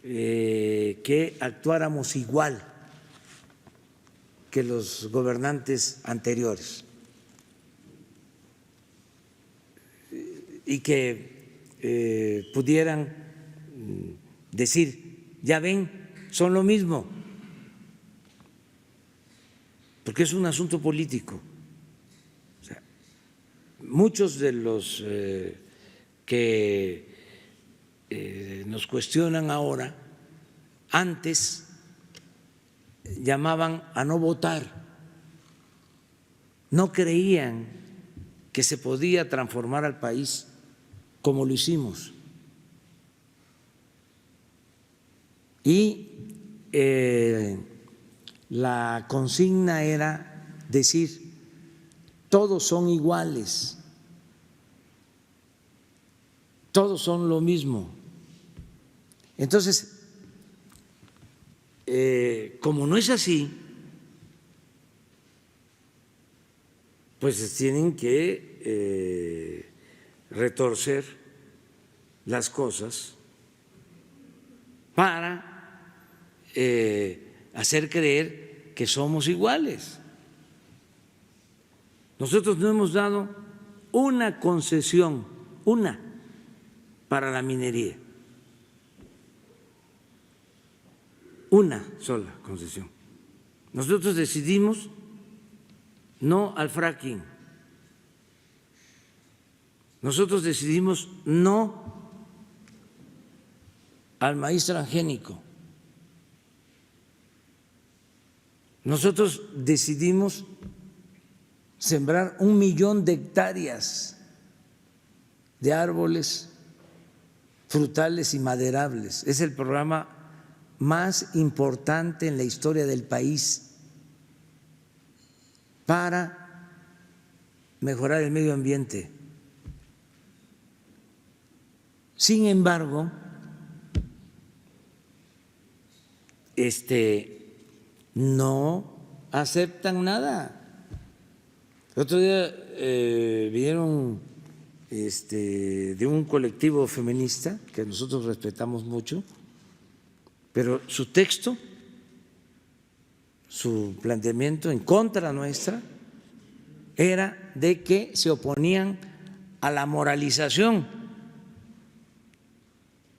que actuáramos igual que los gobernantes anteriores y que pudieran decir, ya ven, son lo mismo, porque es un asunto político. O sea, muchos de los que nos cuestionan ahora, antes llamaban a no votar, no creían que se podía transformar al país como lo hicimos. Y la consigna era decir, todos son iguales, todos son lo mismo. Entonces, como no es así, pues tienen que retorcer las cosas para hacer creer que somos iguales. Nosotros no hemos dado una concesión, una, para la minería. Una sola concesión. Nosotros decidimos no al fracking. Nosotros decidimos no al maíz transgénico. Nosotros decidimos sembrar 1 millón de hectáreas de árboles frutales y maderables. Es el programa más importante en la historia del país para mejorar el medio ambiente. Sin embargo, no aceptan nada. El otro día vinieron de un colectivo feminista que nosotros respetamos mucho, pero su texto, su planteamiento en contra nuestra era de que se oponían a la moralización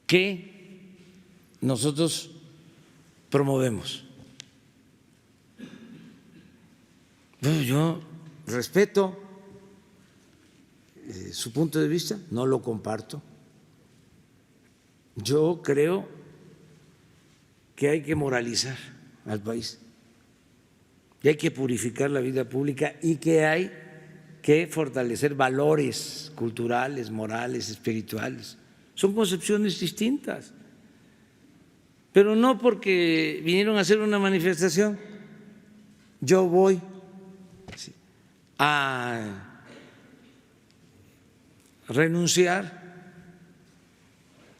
que nosotros promovemos. Bueno, yo respeto su punto de vista, no lo comparto. Yo creo que hay que moralizar al país, que hay que purificar la vida pública y que hay que fortalecer valores culturales, morales, espirituales. Son concepciones distintas, pero no porque vinieron a hacer una manifestación, yo voy a renunciar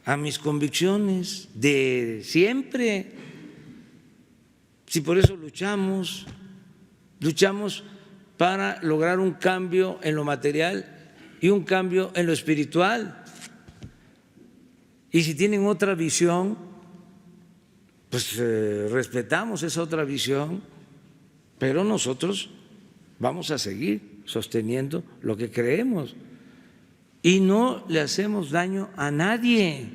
a mis convicciones de siempre. Si por eso luchamos para lograr un cambio en lo material y un cambio en lo espiritual. Y si tienen otra visión, pues respetamos esa otra visión, pero nosotros vamos a seguir sosteniendo lo que creemos y no le hacemos daño a nadie.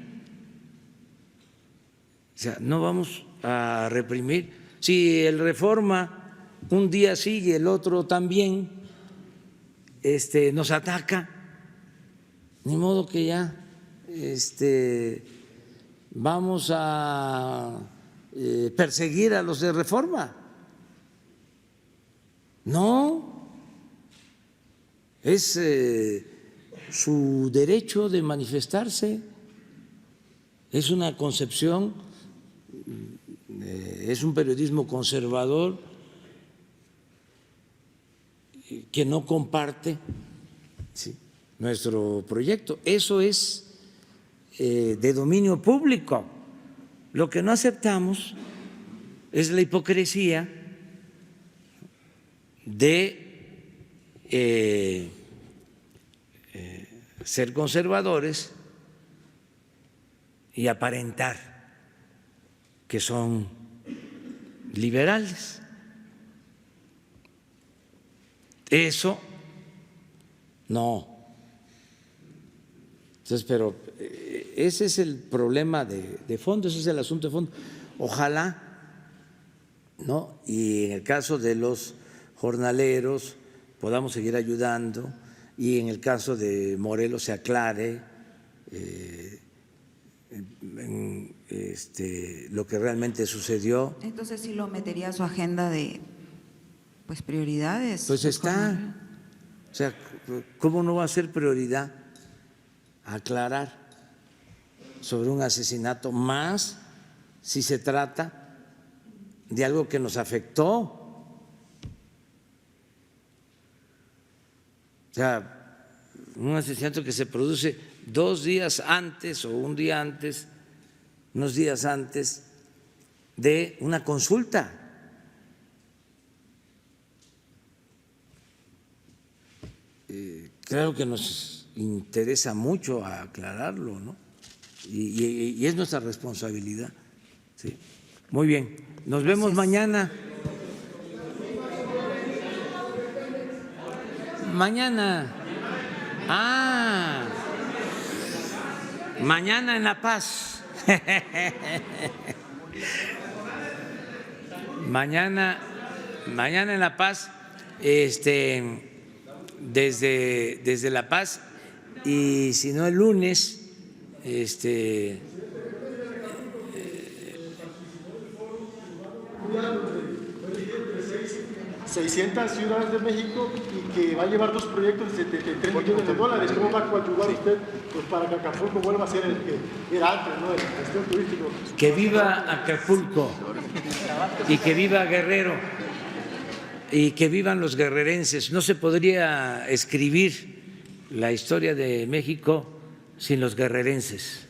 O sea, no vamos a reprimir. Si el Reforma un día sí y el otro también nos ataca, ni modo que ya vamos a perseguir a los de Reforma. No, es su derecho de manifestarse, es una concepción, es un periodismo conservador que no comparte nuestro proyecto. Eso es de dominio público. Lo que no aceptamos es la hipocresía de ser conservadores y aparentar que son liberales. Eso no. Entonces, pero ese es el problema de fondo, ese es el asunto de fondo. Ojalá, ¿no? Y en el caso de los jornaleros podamos seguir ayudando, y en el caso de Morelos se aclare lo que realmente sucedió. Entonces sí lo metería a su agenda de prioridades. Pues está, o sea, ¿cómo no va a ser prioridad aclarar sobre un asesinato, más si se trata de algo que nos afectó? O sea, un asesinato que se produce 2 días antes o un día antes, unos días antes de una consulta. Claro que nos interesa mucho aclararlo, ¿no? Y es nuestra responsabilidad. Sí. Muy bien, nos vemos mañana. Mañana. Mañana en La Paz. Mañana en La Paz, desde La Paz, y si no el lunes, 600 ciudades de México y que va a llevar 2 proyectos de 73 millones de dólares. ¿Cómo va a coadyuvar usted para que Acapulco vuelva a ser el que era antes, ¿no? El gestión turístico. Que viva Acapulco y que viva Guerrero y que vivan los guerrerenses. No se podría escribir la historia de México sin los guerrerenses.